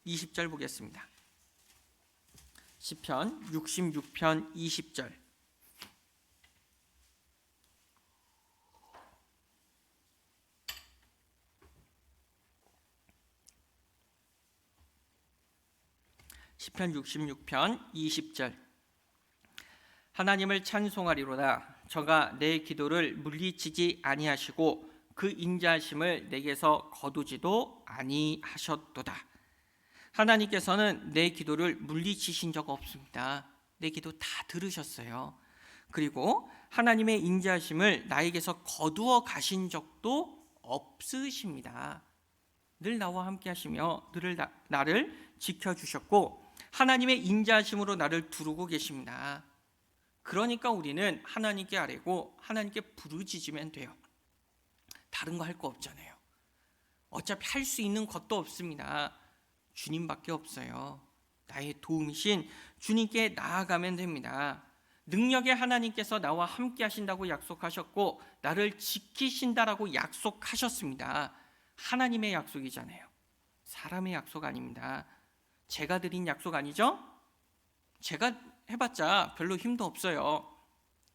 20절 보겠습니다. 시편 66편 20절. 시편 66편 20절. 하나님을 찬송하리로다. 저가 내 기도를 물리치지 아니하시고 그 인자하심을 내게서 거두지도 아니하셨도다. 하나님께서는 내 기도를 물리치신 적 없습니다. 내 기도 다 들으셨어요. 그리고 하나님의 인자하심을 나에게서 거두어 가신 적도 없으십니다. 늘 나와 함께 하시며 늘 나를 지켜주셨고 하나님의 인자하심으로 나를 두르고 계십니다. 그러니까 우리는 하나님께 아뢰고 하나님께 부르짖으면 돼요. 다른 거 할 거 없잖아요. 어차피 할 수 있는 것도 없습니다. 주님밖에 없어요. 나의 도움이신 주님께 나아가면 됩니다. 능력의 하나님께서 나와 함께 하신다고 약속하셨고 나를 지키신다라고 약속하셨습니다. 하나님의 약속이잖아요. 사람의 약속 아닙니다. 제가 드린 약속 아니죠? 제가 해봤자 별로 힘도 없어요.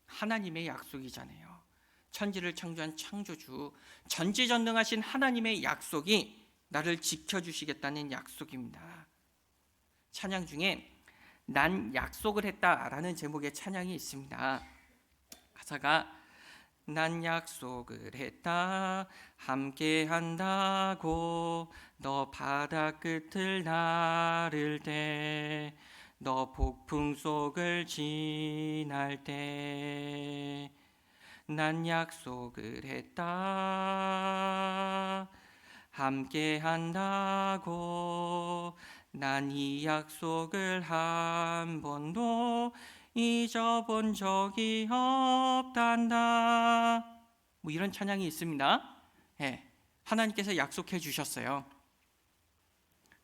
하나님의 약속이잖아요. 천지를 창조한 창조주, 전지전능하신 하나님의 약속이 나를 지켜주시겠다는 약속입니다. 찬양 중에 난 약속을 했다라는 제목의 찬양이 있습니다. 가사가 난 약속을 했다 함께 한다고 너 바다 끝을 나를 때 너 폭풍 속을 지날 때 난 약속을 했다 함께 한다고 난 이 약속을 한 번도 잊어본 적이 없단다. 뭐 이런 찬양이 있습니다. 하나님께서 약속해 주셨어요.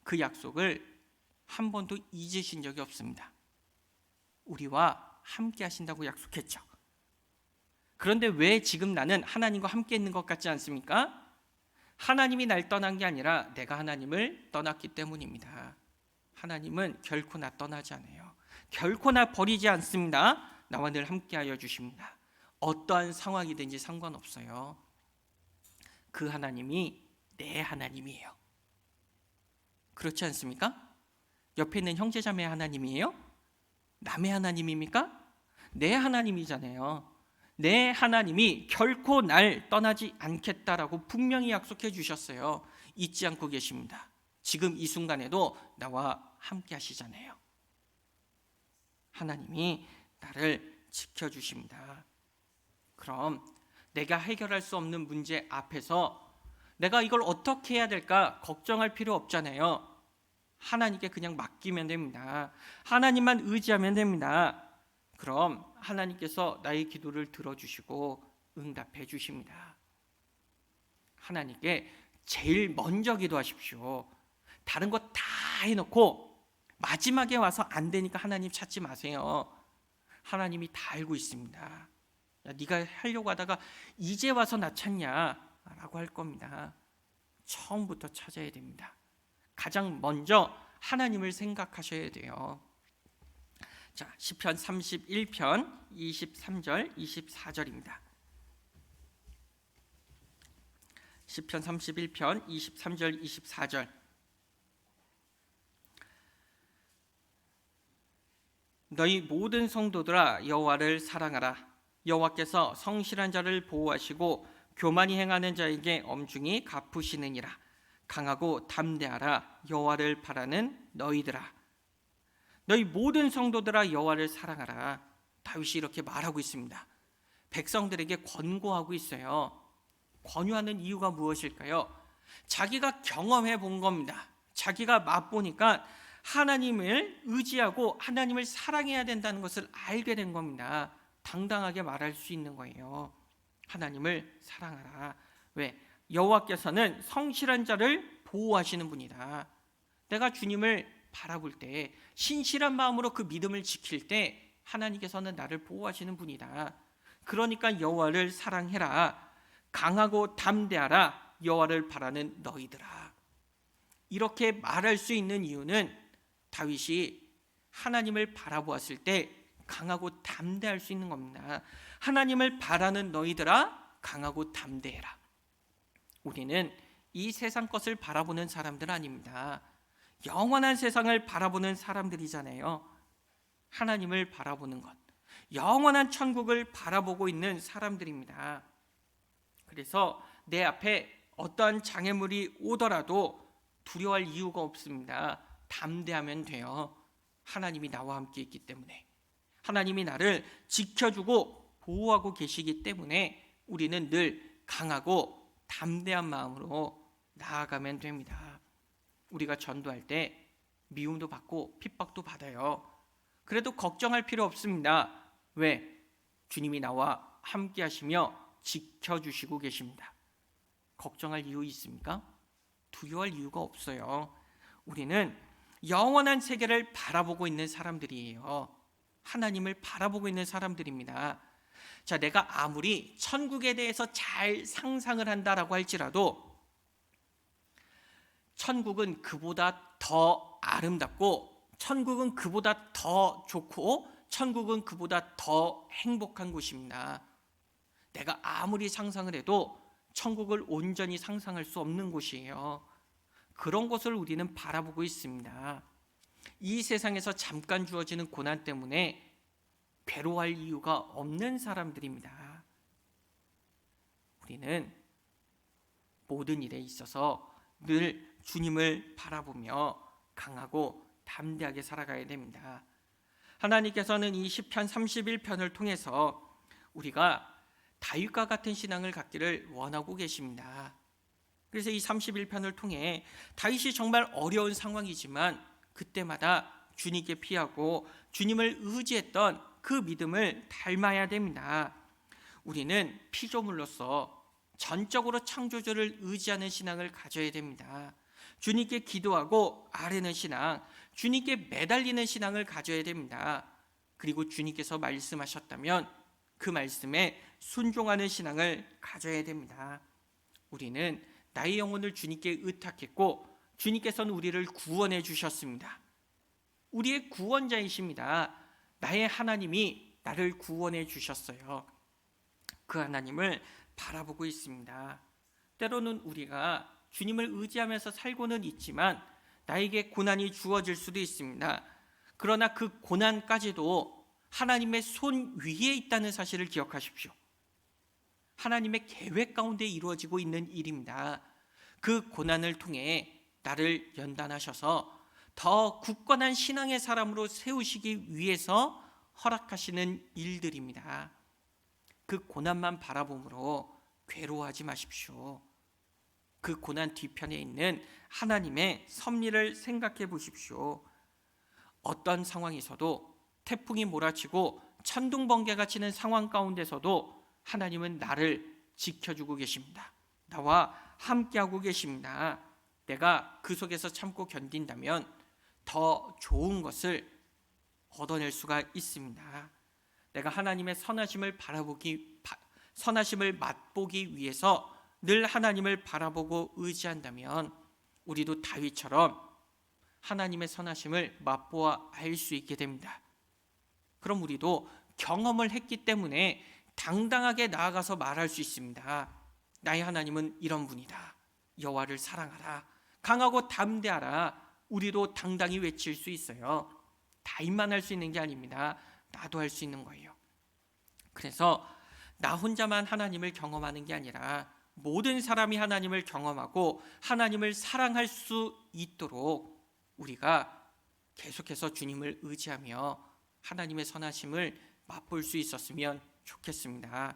그 약속을 한 번도 잊으신 적이 없습니다. 우리와 함께 하신다고 약속했죠. 그런데 왜 지금 나는 하나님과 함께 있는 것 같지 않습니까? 하나님이 날 떠난 게 아니라 내가 하나님을 떠났기 때문입니다. 하나님은 결코 나 떠나지 않아요. 결코 나 버리지 않습니다. 나와 늘 함께하여 주십니다. 어떠한 상황이든지 상관없어요. 그 하나님이 내 하나님이에요. 그렇지 않습니까? 옆에 있는 형제자매 하나님이에요? 남의 하나님입니까? 내 하나님이잖아요. 내 하나님이 결코 날 떠나지 않겠다라고 분명히 약속해 주셨어요. 잊지 않고 계십니다. 지금 이 순간에도 나와 함께 하시잖아요. 하나님이 나를 지켜주십니다. 그럼 내가 해결할 수 없는 문제 앞에서 내가 이걸 어떻게 해야 될까 걱정할 필요 없잖아요. 하나님께 그냥 맡기면 됩니다. 하나님만 의지하면 됩니다. 그럼 하나님께서 나의 기도를 들어주시고 응답해 주십니다. 하나님께 제일 먼저 기도하십시오. 다른 거 다 해놓고 마지막에 와서 안 되니까 하나님 찾지 마세요. 하나님이 다 알고 있습니다. 야, 네가 하려고 하다가 이제 와서 나 찾냐 라고 할 겁니다. 처음부터 찾아야 됩니다. 가장 먼저 하나님을 생각하셔야 돼요. 자, 시편 31편 23절 24절입니다. 시편 31편 23절 24절. 너희 모든 성도들아 여호와를 사랑하라. 여호와께서 성실한 자를 보호하시고 교만히 행하는 자에게 엄중히 갚으시느니라. 강하고 담대하라. 여호와를 바라는 너희들아. 너희 모든 성도들아 여호와를 사랑하라. 다윗이 이렇게 말하고 있습니다. 백성들에게 권고하고 있어요. 권유하는 이유가 무엇일까요? 자기가 경험해 본 겁니다. 자기가 맛보니까 하나님을 의지하고 하나님을 사랑해야 된다는 것을 알게 된 겁니다. 당당하게 말할 수 있는 거예요. 하나님을 사랑하라. 왜? 여호와께서는 성실한 자를 보호하시는 분이다. 내가 주님을 바라볼 때 신실한 마음으로 그 믿음을 지킬 때 하나님께서는 나를 보호하시는 분이다. 그러니까 여호와를 사랑해라. 강하고 담대하라. 여호와를 바라는 너희들아. 이렇게 말할 수 있는 이유는 다윗이 하나님을 바라보았을 때 강하고 담대할 수 있는 겁니다. 하나님을 바라는 너희들아, 강하고 담대해라. 우리는 이 세상 것을 바라보는 사람들 아닙니다. 영원한 세상을 바라보는 사람들이잖아요. 하나님을 바라보는 것, 영원한 천국을 바라보고 있는 사람들입니다. 그래서 내 앞에 어떠한 장애물이 오더라도 두려워할 이유가 없습니다. 담대하면 돼요. 하나님이 나와 함께 있기 때문에, 하나님이 나를 지켜주고 보호하고 계시기 때문에 우리는 늘 강하고 담대한 마음으로 나아가면 됩니다. 우리가 전도할 때 미움도 받고 핍박도 받아요. 그래도 걱정할 필요 없습니다. 왜? 주님이 나와 함께 하시며 지켜주시고 계십니다. 걱정할 이유 있습니까? 두려워할 이유가 없어요. 우리는 영원한 세계를 바라보고 있는 사람들이에요. 하나님을 바라보고 있는 사람들입니다. 자, 내가 아무리 천국에 대해서 잘 상상을 한다라고 할지라도 천국은 그보다 더 아름답고, 천국은 그보다 더 좋고, 천국은 그보다 더 행복한 곳입니다. 내가 아무리 상상을 해도 천국을 온전히 상상할 수 없는 곳이에요. 그런 것을 우리는 바라보고 있습니다. 이 세상에서 잠깐 주어지는 고난 때문에 괴로워할 이유가 없는 사람들입니다. 우리는 모든 일에 있어서 늘 주님을 바라보며 강하고 담대하게 살아가야 됩니다. 하나님께서는 이 시편 31편을 통해서 우리가 다윗과 같은 신앙을 갖기를 원하고 계십니다. 그래서 이 31편을 통해 다윗이 정말 어려운 상황이지만 그때마다 주님께 피하고 주님을 의지했던 그 믿음을 닮아야 됩니다. 우리는 피조물로서 전적으로 창조주를 의지하는 신앙을 가져야 됩니다. 주님께 기도하고 아뢰는 신앙, 주님께 매달리는 신앙을 가져야 됩니다. 그리고 주님께서 말씀하셨다면 그 말씀에 순종하는 신앙을 가져야 됩니다. 우리는 나의 영혼을 주님께 의탁했고 주님께서는 우리를 구원해 주셨습니다. 우리의 구원자이십니다. 나의 하나님이 나를 구원해 주셨어요. 그 하나님을 바라보고 있습니다. 때로는 우리가 주님을 의지하면서 살고는 있지만 나에게 고난이 주어질 수도 있습니다. 그러나 그 고난까지도 하나님의 손 위에 있다는 사실을 기억하십시오. 하나님의 계획 가운데 이루어지고 있는 일입니다. 그 고난을 통해 나를 연단하셔서 더 굳건한 신앙의 사람으로 세우시기 위해서 허락하시는 일들입니다. 그 고난만 바라봄으로 괴로워하지 마십시오. 그 고난 뒤편에 있는 하나님의 섭리를 생각해 보십시오. 어떤 상황에서도 태풍이 몰아치고 천둥번개가 치는 상황 가운데서도 하나님은 나를 지켜주고 계십니다. 나와 함께하고 계십니다. 내가 그 속에서 참고 견딘다면 더 좋은 것을 얻어낼 수가 있습니다. 내가 하나님의 선하심을 맛보기 위해서 늘 하나님을 바라보고 의지한다면 우리도 다윗처럼 하나님의 선하심을 맛보아 알 수 있게 됩니다. 그럼 우리도 경험을 했기 때문에 당당하게 나아가서 말할 수 있습니다. 나의 하나님은 이런 분이다. 여호와를 사랑하라. 강하고 담대하라. 우리도 당당히 외칠 수 있어요. 다윗만 할 수 있는 게 아닙니다. 나도 할 수 있는 거예요. 그래서 나 혼자만 하나님을 경험하는 게 아니라 모든 사람이 하나님을 경험하고 하나님을 사랑할 수 있도록 우리가 계속해서 주님을 의지하며 하나님의 선하심을 맛볼 수 있었으면 좋겠습니다.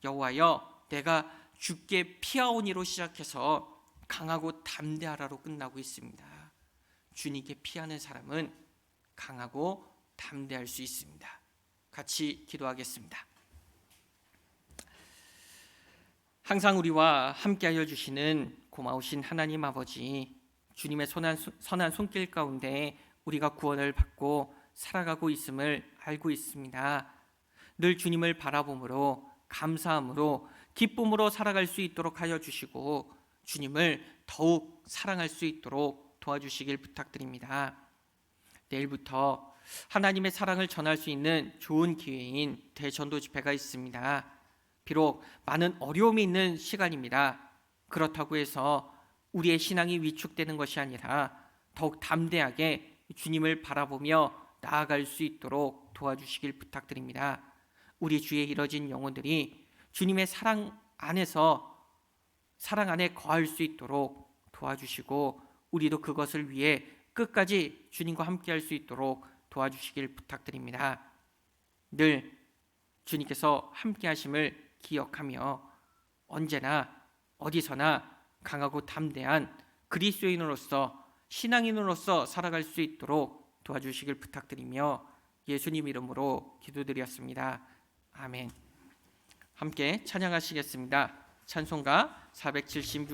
여호와여, 내가 주께 피하오니로 시작해서 강하고 담대하라로 끝나고 있습니다. 주님께 피하는 사람은 강하고 담대할 수 있습니다. 같이 기도하겠습니다. 항상 우리와 함께하여 주시는 고마우신 하나님 아버지, 주님의 선한 손길 가운데 우리가 구원을 받고 살아가고 있음을 알고 있습니다. 늘 주님을 바라봄으로, 감사함으로, 기쁨으로 살아갈 수 있도록 하여 주시고 주님을 더욱 사랑할 수 있도록 도와주시길 부탁드립니다. 내일부터 하나님의 사랑을 전할 수 있는 좋은 기회인 대전도 집회가 있습니다. 비록 많은 어려움이 있는 시간입니다. 그렇다고 해서 우리의 신앙이 위축되는 것이 아니라 더욱 담대하게 주님을 바라보며 나아갈 수 있도록 도와주시길 부탁드립니다. 우리 주에 이뤄진 영혼들이 주님의 사랑 안에 거할 수 있도록 도와주시고 우리도 그것을 위해 끝까지 주님과 함께할 수 있도록 도와주시길 부탁드립니다. 늘 주님께서 함께하심을 기억하며 언제나 어디서나 강하고 담대한 그리스도인으로서 신앙인으로서 살아갈 수 있도록 도와주시길 부탁드리며 예수님 이름으로 기도드렸습니다. 아멘. 함께 찬양하시겠습니다. 찬송가 476